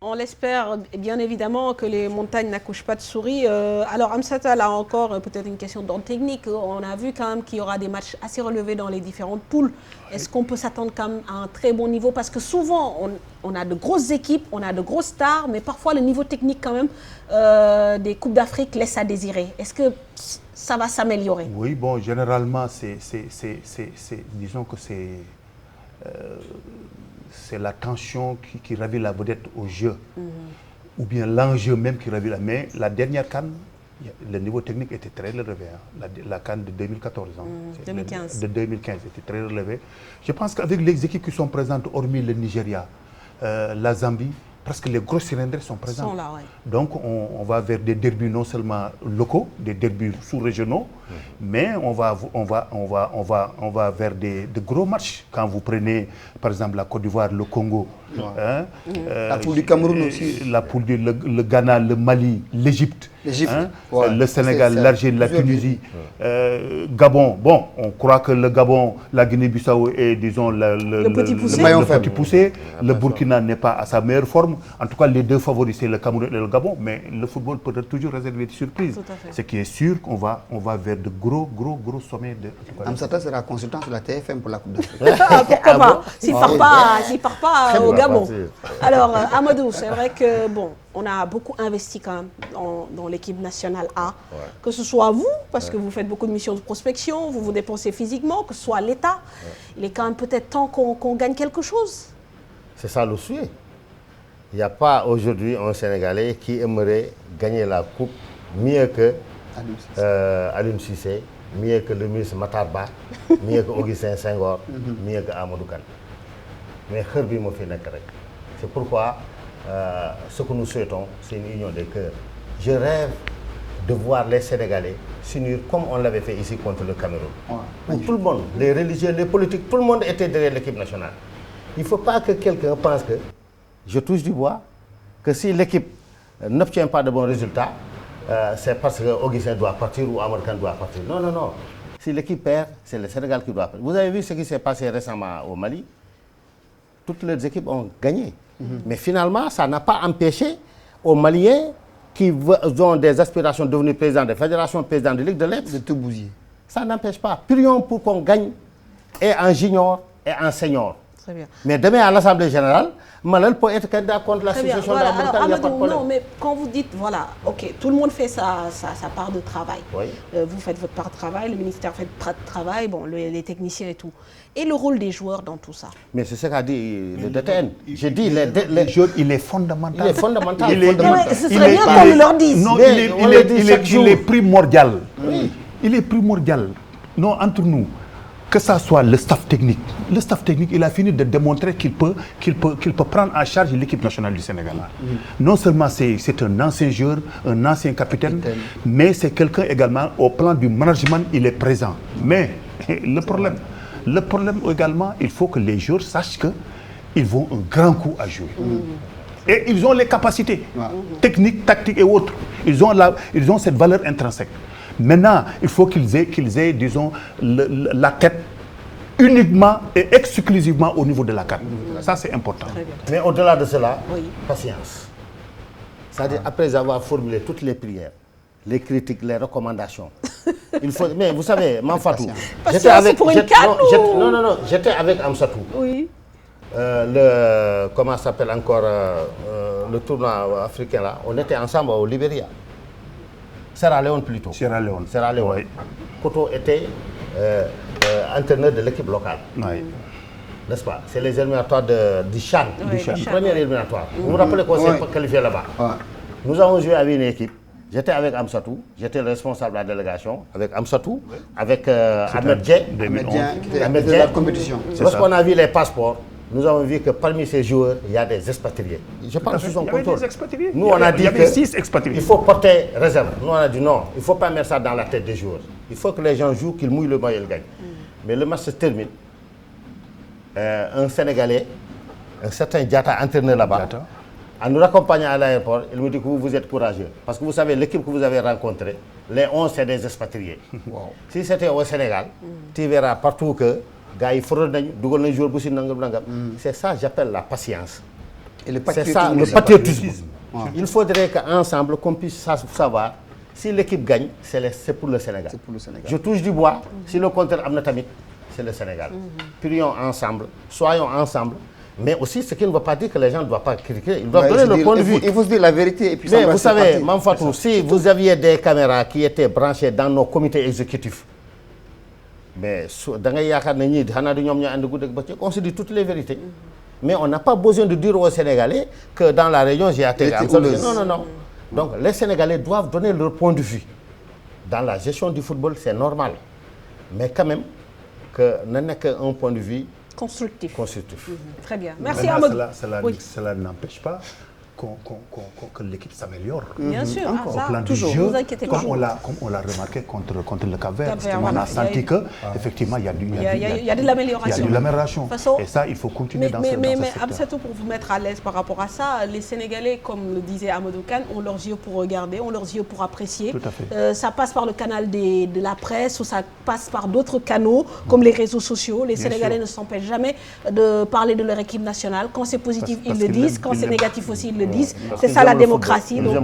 On l'espère bien évidemment que les montagnes n'accouchent pas de souris. Alors Amsata, là encore, peut-être une question d'ordre technique. On a vu quand même qu'il y aura des matchs assez relevés dans les différentes poules. Est-ce qu'on peut s'attendre quand même à un très bon niveau? Parce que souvent, on a de grosses équipes, on a de grosses stars, mais parfois le niveau technique quand même des Coupes d'Afrique laisse à désirer. Est-ce que ça va s'améliorer? Oui, bon, généralement, disons que c'est la tension qui ravit la vedette au jeu, ou bien l'enjeu même qui ravit la... Mais la dernière CAN, le niveau technique était très relevé. Hein. La CAN de 2014, 2015. De 2015 était très relevé. Je pense qu'avec les équipes qui sont présentes, hormis le Nigeria, la Zambie, presque les grosses cylindres sont présentes. Sont là, ouais. Donc on va vers des derbys non seulement locaux, des derbys sous-régionaux, mais on va vers de gros matchs. Quand vous prenez par exemple la Côte d'Ivoire, le Congo, la poule du Cameroun aussi, la poule le Ghana, le Mali, l'Égypte, le Sénégal, l'Algérie, la Tunisie, Gabon. Bon, on croit que le Gabon, la Guinée-Bissau est, disons, le petit poussé. Le Burkina n'est pas à sa meilleure forme. En tout cas, les deux favoris, c'est le Cameroun et le Gabon, mais le football peut toujours réserver des surprises. Ce qui est sûr qu'on va vers de gros sommets. Amsata sera consultant sur la TFM pour la Coupe d'Afrique. Pourquoi pas? S'il ne part pas au Gabon. Alors, Amadou, c'est vrai que bon, on a beaucoup investi quand même dans l'équipe nationale A. Que ce soit vous, parce que vous faites beaucoup de missions de prospection, vous vous dépensez physiquement, que ce soit l'État. Il est quand même peut-être temps qu'on gagne quelque chose. C'est ça le souhait. Il n'y a pas aujourd'hui un Sénégalais qui aimerait gagner la Coupe mieux que Aliou Cissé, mieux que le ministre Matar Ba, mieux que Augustin Senghor, mieux que Amadou Kane. Mais c'est pourquoi ce que nous souhaitons, c'est une union des cœurs. Je rêve de voir les Sénégalais s'unir comme on l'avait fait ici contre le Cameroun. Où tout le monde, les religieux, les politiques, tout le monde était derrière l'équipe nationale. Il ne faut pas que quelqu'un pense que, je touche du bois, que si l'équipe n'obtient pas de bons résultats, c'est parce que Augustin doit partir ou Amadou Kane doit partir. Non, non, non. Si l'équipe perd, c'est le Sénégal qui doit perdre. Vous avez vu ce qui s'est passé récemment au Mali? Toutes les équipes ont gagné. Mais finalement, ça n'a pas empêché aux Maliens qui ont des aspirations de devenir président de fédération, président de Ligue de l'Est, de tout bousiller. Ça n'empêche pas. Prions pour qu'on gagne et en junior et en senior. Très bien. Mais demain à l'Assemblée générale, Malal peut être candidat contre la Très bien. situation Voilà. de la montagne, il n'y a pas de problème. Non, mais quand vous dites, voilà, ok, tout le monde fait sa part de travail. Oui. Vous faites votre part de travail, le ministère fait part de travail, bon, les techniciens et tout. Et le rôle des joueurs dans tout ça? Mais c'est ce qu'a dit le DTN. J'ai dit, les joueurs, il est fondamental. Il est fondamental. Ce serait bien qu'on le leur dise. Non, il est primordial. Oui. Il est primordial. Non, entre nous, que ça soit le staff technique. Le staff technique, il a fini de démontrer qu'il peut prendre en charge l'équipe nationale du Sénégal. Non seulement c'est un ancien joueur, un ancien capitaine, mais c'est quelqu'un également, au plan du management, il est présent. Mais le problème également, il faut que les joueurs sachent qu'ils vont un grand coup à jouer. Et ils ont les capacités techniques, tactiques et autres. Ils ont cette valeur intrinsèque. Maintenant, il faut qu'ils aient, disons, la tête uniquement et exclusivement au niveau de la CAN. Ça, c'est important. Mais au-delà de cela, patience. C'est-à-dire, après avoir formulé toutes les prières, les critiques, les recommandations, il faut... Mais vous savez, Manfatou, j'étais avec... J'étais avec Amsatou. Oui. Comment ça s'appelle encore le tournoi africain là? On était ensemble au Libéria. Sierra Leone plutôt. Sierra Leone. Oui. Koto était entraîneur de l'équipe locale. Oui. N'est-ce pas? C'est les éliminatoires du Chan. Du premier éliminatoire. Vous vous rappelez qu'on s'est qualifié là-bas? Nous avons joué avec une équipe. J'étais avec Amsatou. J'étais le responsable de la délégation. Avec Amsatou. Avec Ahmed Dje. Ahmed Dje. La compétition. Lorsqu'on a vu les passeports, nous avons vu que parmi ces joueurs, il y a des expatriés. Je pense sous son contrôle. Nous, on a dit qu'il faut porter réserve. Nous, on a dit non, il ne faut pas mettre ça dans la tête des joueurs. Il faut que les gens jouent, qu'ils mouillent le maillot et le gagnent. Mais le match se termine. Un Sénégalais, un certain Diatta, entraîneur là-bas, en nous accompagnant à l'aéroport, il me dit que vous êtes courageux. Parce que vous savez, l'équipe que vous avez rencontrée, les 11, c'est des expatriés. Si c'était au Sénégal, tu verras partout que c'est ça j'appelle la patience. C'est ça le patriotisme. Il faudrait qu'ensemble qu'on puisse savoir si l'équipe gagne, c'est pour le Sénégal. Je touche du bois, si le contraire Amnatamit, c'est le Sénégal. Prions ensemble, soyons ensemble. Mais aussi, ce qui ne veut pas dire que les gens ne doivent pas critiquer. Ils doivent donner le point de vue. Il faut se dire la vérité. Et puis mais vous savez, Manfatou, si vous aviez des caméras qui étaient branchées dans nos comités exécutifs, mais on se dit toutes les vérités. Mais on n'a pas besoin de dire aux Sénégalais que dans la région, j'ai atterri. Non. Donc les Sénégalais doivent donner leur point de vue. Dans la gestion du football, c'est normal. Mais quand même, que n'en qu'un point de vue constructif. Très bien. Merci Amadou. Cela n'empêche pas que l'équipe s'améliore. Bien sûr, au plan du jeu, comme on l'a remarqué contre le Cap-Vert. On a senti qu'effectivement, il y a de l'amélioration. Et ça, il faut continuer dans ce secteur. Mais Amsatou, pour vous mettre à l'aise par rapport à ça, les Sénégalais, comme le disait Amadou Kane, ont leurs yeux pour regarder, ont leurs yeux pour apprécier. Tout à fait. Ça passe par le canal de la presse ou ça passe par d'autres canaux, comme les réseaux sociaux. Les Sénégalais ne s'empêchent jamais de parler de leur équipe nationale. Quand c'est positif, ils le disent. Quand c'est négatif aussi, ils le disent. C'est ça la démocratie. Donc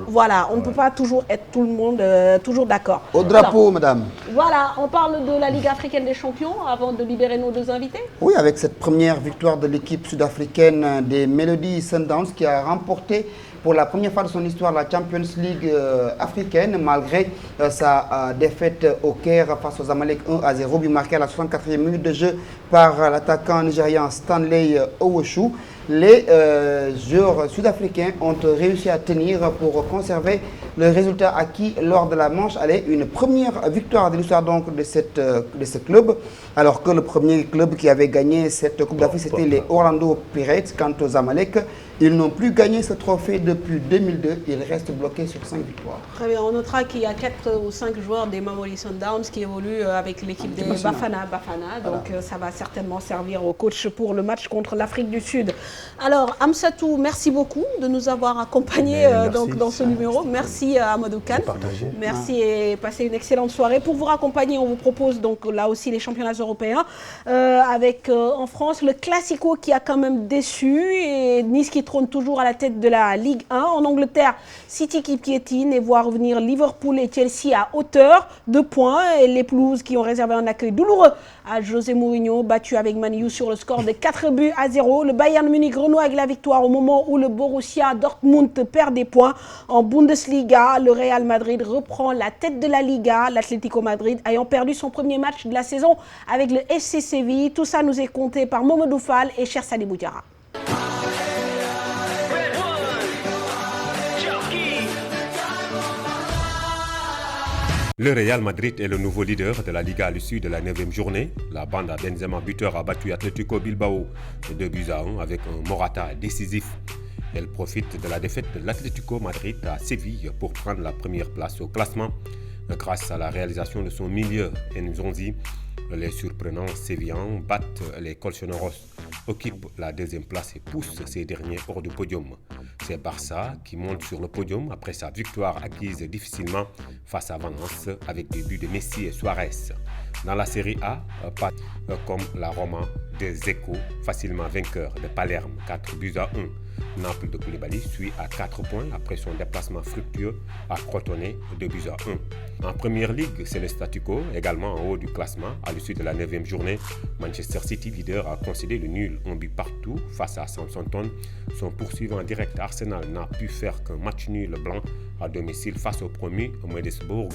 voilà, on ne peut pas toujours être tout le monde toujours d'accord. Au drapeau, madame. Voilà, on parle de la Ligue africaine des champions avant de libérer nos deux invités. Oui, avec cette première victoire de l'équipe sud-africaine des Mamelodi Sundowns qui a remporté pour la première fois de son histoire la Champions League africaine, malgré sa défaite au Caire face aux Amalek 1-0, but marqué à la 64e minute de jeu par l'attaquant nigérian Stanley Owoshu. les joueurs sud-africains ont réussi à tenir pour conserver le résultat acquis lors de la manche aller. Une première victoire de l'histoire donc de ce club, alors que le premier club qui avait gagné cette Coupe d'Afrique, c'était les Orlando Pirates. Quant aux Zamalek, ils n'ont plus gagné ce trophée depuis 2002. Ils restent bloqués sur 5 victoires. Très bien, on notera qu'il y a 4 ou 5 joueurs des Mamelodi Sundowns qui évoluent avec l'équipe des Bafana. Donc ça va certainement servir au coach pour le match contre l'Afrique du Sud. Alors Amsatou, merci beaucoup de nous avoir accompagnés dans ce numéro. Merci à Amadou Kane. Merci et passez une excellente soirée. Pour vous raccompagner, on vous propose donc là aussi les championnats européens avec en France le Classico qui a quand même déçu et Nice qui trône toujours à la tête de la Ligue 1. En Angleterre, City qui piétine et voit revenir Liverpool et Chelsea à hauteur de points. Et les Blues qui ont réservé un accueil douloureux à José Mourinho, battu avec Man U sur le score de 4-0. Le Bayern Munich renoue avec la victoire au moment où le Borussia Dortmund perd des points. En Bundesliga, le Real Madrid reprend la tête de la Liga, l'Atlético Madrid ayant perdu son premier match de la saison avec le FC Séville. Tout ça nous est compté par Momodou Fall et Cher Sali Boudiara. Le Real Madrid est le nouveau leader de la Liga à l'issue de la 9e journée. La bande à Benzema buteur a battu Atlético Bilbao de 2-1 avec un Morata décisif. Elle profite de la défaite de l'Atlético Madrid à Séville pour prendre la première place au classement. Grâce à la réalisation de son milieu Nzonzi, les surprenants sévillans battent les Colchoneros, occupent la 2e place et poussent ces derniers hors du podium. C'est Barça qui monte sur le podium après sa victoire acquise difficilement face à Valence avec des buts de Messi et Suarez. Dans la Série A, pas comme la Roma de Zeko, facilement vainqueur de Palerme 4-1. Naples de Koulibaly suit à 4 points après son déplacement fructueux à Crotone 2-1. En première ligue, c'est le statu quo, également en haut du classement. À l'issue de la 9e journée, Manchester City, leader, a concédé le nul, un but partout face à Southampton. Son poursuivant direct Arsenal n'a pu faire qu'un match nul blanc à domicile face au premier Middlesbrough.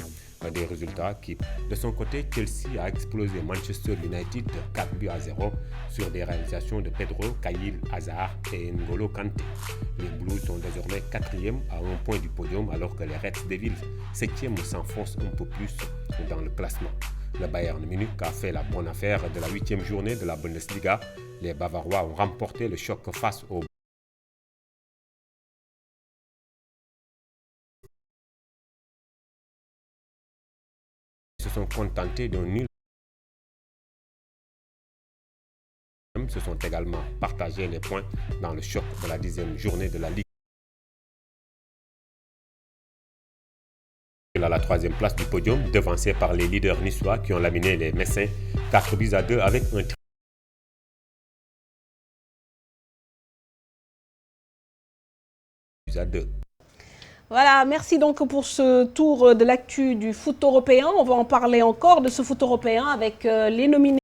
Des résultats qui, de son côté, Chelsea a explosé Manchester United 4-0 sur des réalisations de Pedro, Kyle Hazard et N'Golo Kanté. Les Blues sont désormais 4e à 1 point du podium alors que les Reds Devils 7e s'enfoncent un peu plus dans le classement. Le Bayern Munich a fait la bonne affaire de la 8e journée de la Bundesliga. Les Bavarois ont remporté le choc face aux se sont contentés d'un nul. Se sont également partagés les points dans le choc de la 10e journée de la Ligue. À la 3e place du podium, devancé par les leaders niçois qui ont laminé les Messins 4-2 avec un à 2. Voilà, merci donc pour ce tour de l'actu du foot européen. On va en parler encore de ce foot européen avec les nominés.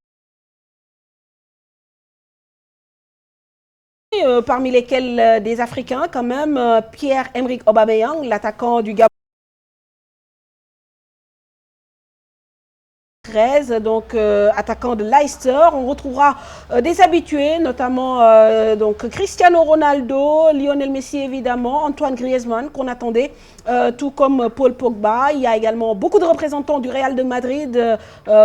Parmi lesquels des Africains quand même, Pierre-Emerick Aubameyang, l'attaquant du Gabon. Donc attaquant de Leicester. On retrouvera des habitués, notamment donc Cristiano Ronaldo, Lionel Messi évidemment, Antoine Griezmann qu'on attendait, tout comme Paul Pogba. Il y a également beaucoup de représentants du Real de Madrid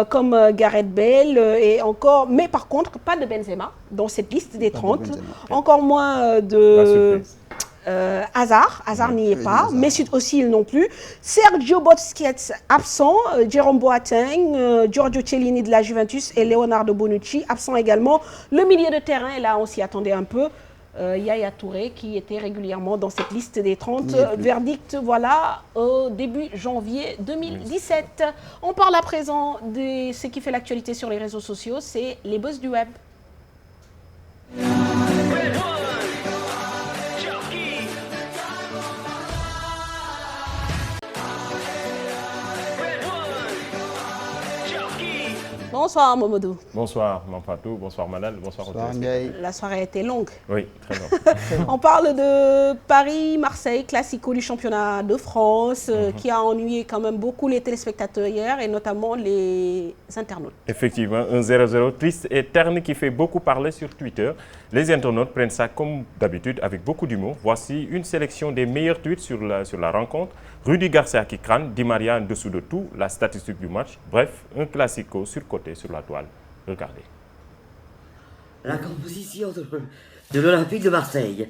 comme Gareth Bale et encore, mais par contre pas de Benzema dans cette liste des 30, encore moins de Hazard n'y est pas, Mesut Özil non plus, Sergio Busquets absent, Jérôme Boateng, Giorgio Chiellini de la Juventus et Leonardo Bonucci absent également. Le milieu de terrain, et là on s'y attendait un peu, Yaya Touré qui était régulièrement dans cette liste des 30. Verdict, voilà, au début janvier 2017. On parle à présent de ce qui fait l'actualité sur les réseaux sociaux, c'est les buzz du web. Bonsoir Mamadou. Bonsoir Mampatou, bonsoir Manal, bonsoir Ndiaye. La soirée a été longue. Oui, très longue. On parle de Paris-Marseille, classico du championnat de France, qui a ennuyé quand même beaucoup les téléspectateurs hier et notamment les internautes. Effectivement, un 0-0 triste et terne qui fait beaucoup parler sur Twitter. Les internautes prennent ça comme d'habitude avec beaucoup d'humour. Voici une sélection des meilleurs tweets sur la rencontre. Rudy Garcia qui crâne, Di Maria en dessous de tout, la statistique du match. Bref, un classico surcoté sur la toile. Regardez. La composition de l'Olympique de Marseille.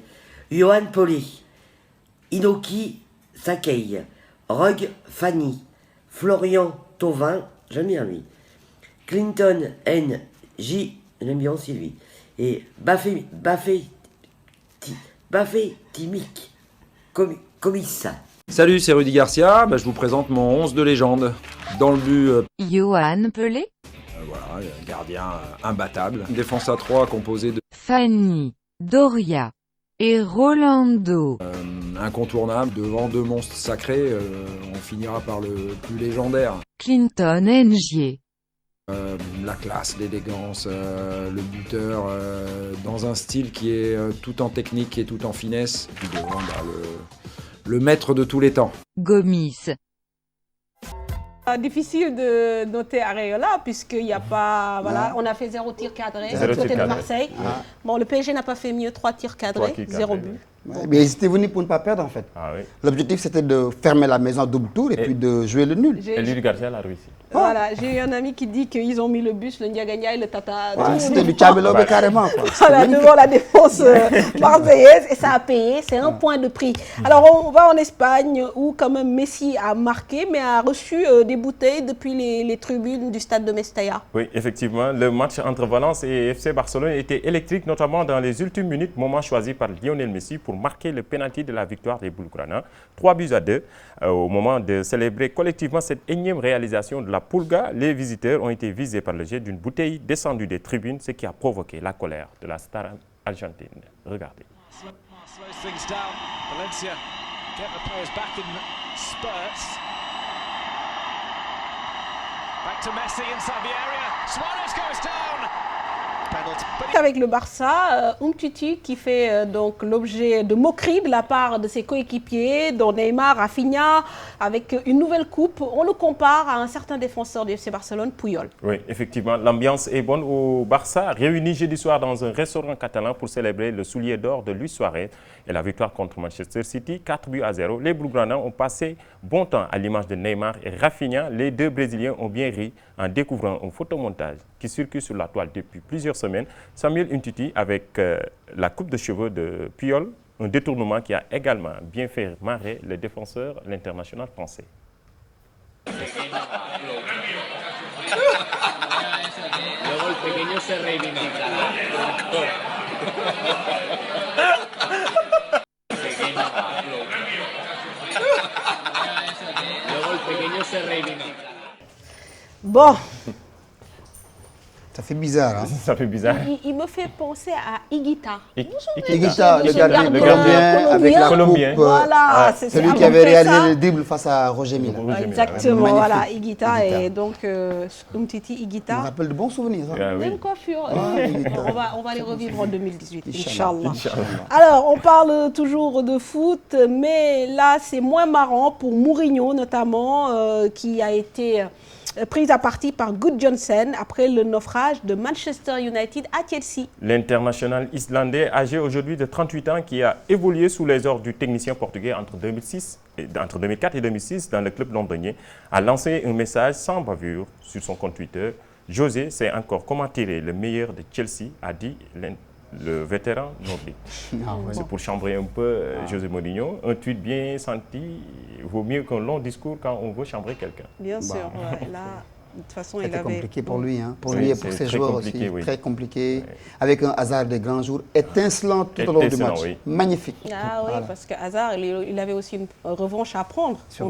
Johan Poli, Inoki Sakei, Rug Fanny, Florian Thauvin, j'aime bien lui, Clinton N. J, j'aime bien aussi lui, et Bafé Timic, Comissa. Salut, c'est Rudy Garcia, je vous présente mon 11 de légende. Dans le but... Johan Pelé. Voilà, gardien imbattable. Une défense à 3 composée de... Fanny, Doria et Rolando. Incontournable, devant deux monstres sacrés, on finira par le plus légendaire. Clinton Ngier. La classe, l'élégance, le buteur, dans un style qui est tout en technique et tout en finesse. Puis devant, le maître de tous les temps. Gomis. Difficile de noter Areola puisqu'il n'y a pas... Voilà, on a fait 0 tir cadré du côté de Marseille. Bon, le PSG n'a pas fait mieux, 3 tirs cadrés, 0 but. Mais ils étaient venus pour ne pas perdre en fait. L'objectif c'était de fermer la maison à double tour et puis de jouer le nul. Et Rudy Garcia l'a réussi. Voilà, j'ai eu un ami qui dit qu'ils ont mis le bus, le Ndiaganya et le Tata. C'était du Tchabelobe carrément. Voilà, devant la défense marseillaise et ça a payé, c'est un point de prix. Alors on va en Espagne où quand même Messi a marqué mais a reçu des bouteilles depuis les tribunes du stade de Mestalla. Oui, effectivement, le match entre Valence et FC Barcelone était électrique, notamment dans les ultimes minutes, moment choisi par Lionel Messi pour marquer le pénalty de la victoire des Blaugrana. 3-2 au moment de célébrer collectivement cette énième réalisation de la Pulga, les visiteurs ont été visés par le jet d'une bouteille descendue des tribunes, ce qui a provoqué la colère de la star argentine. Regardez. Avec le Barça, Umtiti qui fait donc l'objet de moqueries de la part de ses coéquipiers, dont Neymar, Rafinha, avec une nouvelle coupe. On le compare à un certain défenseur du FC Barcelone, Puyol. Oui, effectivement, l'ambiance est bonne au Barça, réuni jeudi soir dans un restaurant catalan pour célébrer le soulier d'or de Luis Suarez et la victoire contre Manchester City, 4-0. Les Blaugrana ont passé bon temps à l'image de Neymar et Rafinha. Les deux Brésiliens ont bien ri en découvrant un photomontage qui circule sur la toile depuis plusieurs semaines. Samuel Umtiti avec la coupe de cheveux de Puyol, un détournement qui a également bien fait marrer le défenseur, l'international français. Bon. Ça fait bizarre. Hein. Ça fait bizarre. Il me fait penser à Higuita. Higuita, le gardien avec la coupe. Voilà, c'est celui qui avait réalisé le dribble face à Roger Mila. Exactement, voilà, Higuita et donc Umtiti, Higuita. Ça me rappelle de bons souvenirs. Même coiffure. On va les revivre en 2018, Inch'Allah. Alors, on parle toujours de foot, mais là, c'est moins marrant pour Mourinho notamment, qui a été prise à partie par Good Johnson après le naufrage de Manchester United à Chelsea. L'international islandais, âgé aujourd'hui de 38 ans, qui a évolué sous les ordres du technicien portugais entre 2004 et 2006 dans le club londonien, a lancé un message sans bavure sur son compte Twitter. José sait encore comment tirer le meilleur de Chelsea, a dit le vétéran nordique. C'est pour chambrer un peu José Mourinho. Un tweet bien senti vaut mieux qu'un long discours quand on veut chambrer quelqu'un. Bien sûr. Là, de toute façon, c'était compliqué pour lui. Hein. Pour oui, lui et pour ses joueurs aussi. Oui. Très compliqué. Oui. Avec un Hazard des grands jours étincelant tout au long du match. Oui. Magnifique. Ah oui, parce que Hazard, il avait aussi une revanche à prendre sur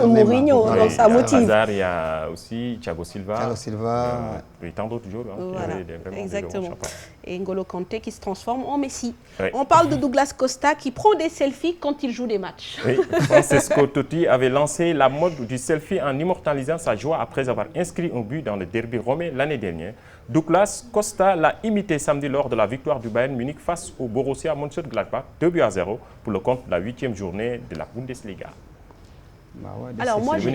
Mourinho. Donc ça motive. Hazard, il y a aussi Thiago Silva. Thiago Silva. Et tant d'autres joueurs. Voilà. Exactement. Et N'Golo Kanté qui se transforme en Messi. Oui. On parle de Douglas Costa qui prend des selfies quand il joue des matchs. Oui. Francesco Totti avait lancé la mode du selfie en immortalisant sa joie après avoir inscrit un but dans le derby romain l'année dernière. Douglas Costa l'a imité samedi lors de la victoire du Bayern Munich face au Borussia Mönchengladbach 2-0 pour le compte de la 8e journée de la Bundesliga. Alors moi j'ai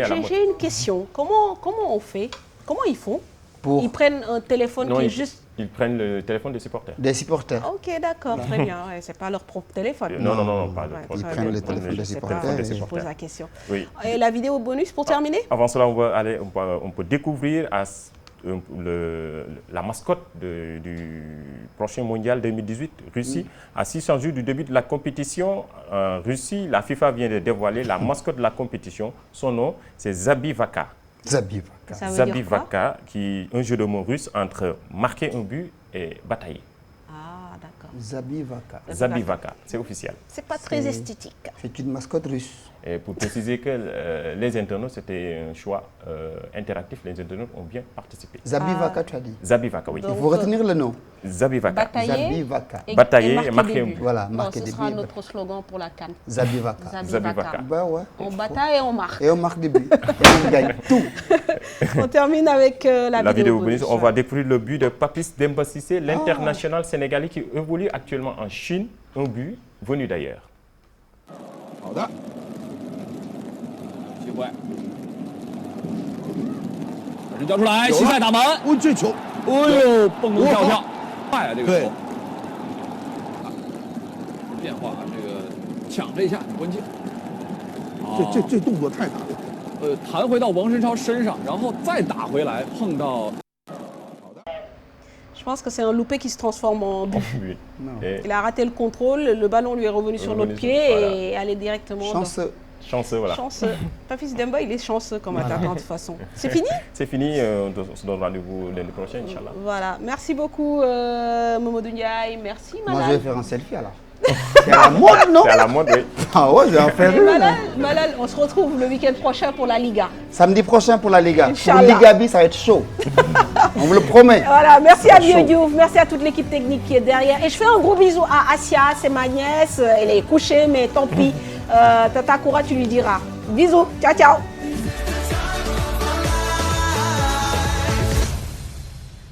une question. Comment on fait? Comment ils font? Ils prennent un téléphone qui est juste... Ils prennent le téléphone des supporters. Des supporters. Ok, d'accord, très bien. Ouais, c'est pas leur propre téléphone. Non, pas leur propre téléphone. Ils prennent le téléphone des supporters. Je pose la question. Oui. Et la vidéo bonus pour terminer? Avant cela, on peut découvrir la mascotte du prochain mondial 2018, Russie. À 600 jours du début de la compétition en Russie, la FIFA vient de dévoiler la mascotte de la compétition. Son nom, c'est Zabivaka. Zabivaka, qui est un jeu de mots russe entre marquer un but et batailler. Ah, d'accord. Zabivaka, c'est officiel. C'est pas très esthétique. C'est une mascotte russe. Et pour préciser que les internautes, c'était un choix interactif, les internautes ont bien participé. Zabivaka, tu as dit? Zabivaka, oui. Il faut retenir le nom. Zabivaka. Batailler et marquer un but. Voilà, marquer des buts. Ce sera notre slogan pour la CAN. Zabivaka. Bah ouais. On bataille et on marque. Et on marque des buts. Et on gagne tout. On termine avec la vidéo bonus. On va découvrir le but de Papis Demba Cissé, l'international sénégalais qui évolue actuellement en Chine. Un but venu d'ailleurs. 人交出来，西塞打门，这球，哎呦，蹦蹦跳跳，快啊这个球！变化，这个抢这一下很关键。这动作太大了。弹回到王申超身上，然后再打回来，碰到。 Je pense que c'est un loupé qui se transforme en but. Il a raté le contrôle, le ballon lui est revenu sur l'autre pied et allé directement Chanceux. Chanceux, voilà. Chanceux. Papis Demba, il est chanceux comme attaquant de toute façon. C'est fini? C'est fini, on se donne rendez-vous l'année prochaine, Inch'Allah. Voilà, merci beaucoup Mamadou Ndiaye, merci Malal. Moi je vais faire un selfie alors. C'est à la mode, non? C'est à la mode, oui. Ah ouais, je vais en faire une. Malal, on se retrouve le week-end prochain pour la Liga. Samedi prochain pour la Liga. Inch'Allah. Pour Liga B, ça va être chaud. On vous le promet. Voilà, merci à Vieux Diouf, merci à toute l'équipe technique qui est derrière. Et je fais un gros bisou à Asia, c'est ma nièce. Elle est couchée, mais tant pis. Tata Koura, tu lui diras. Bisous, ciao, ciao.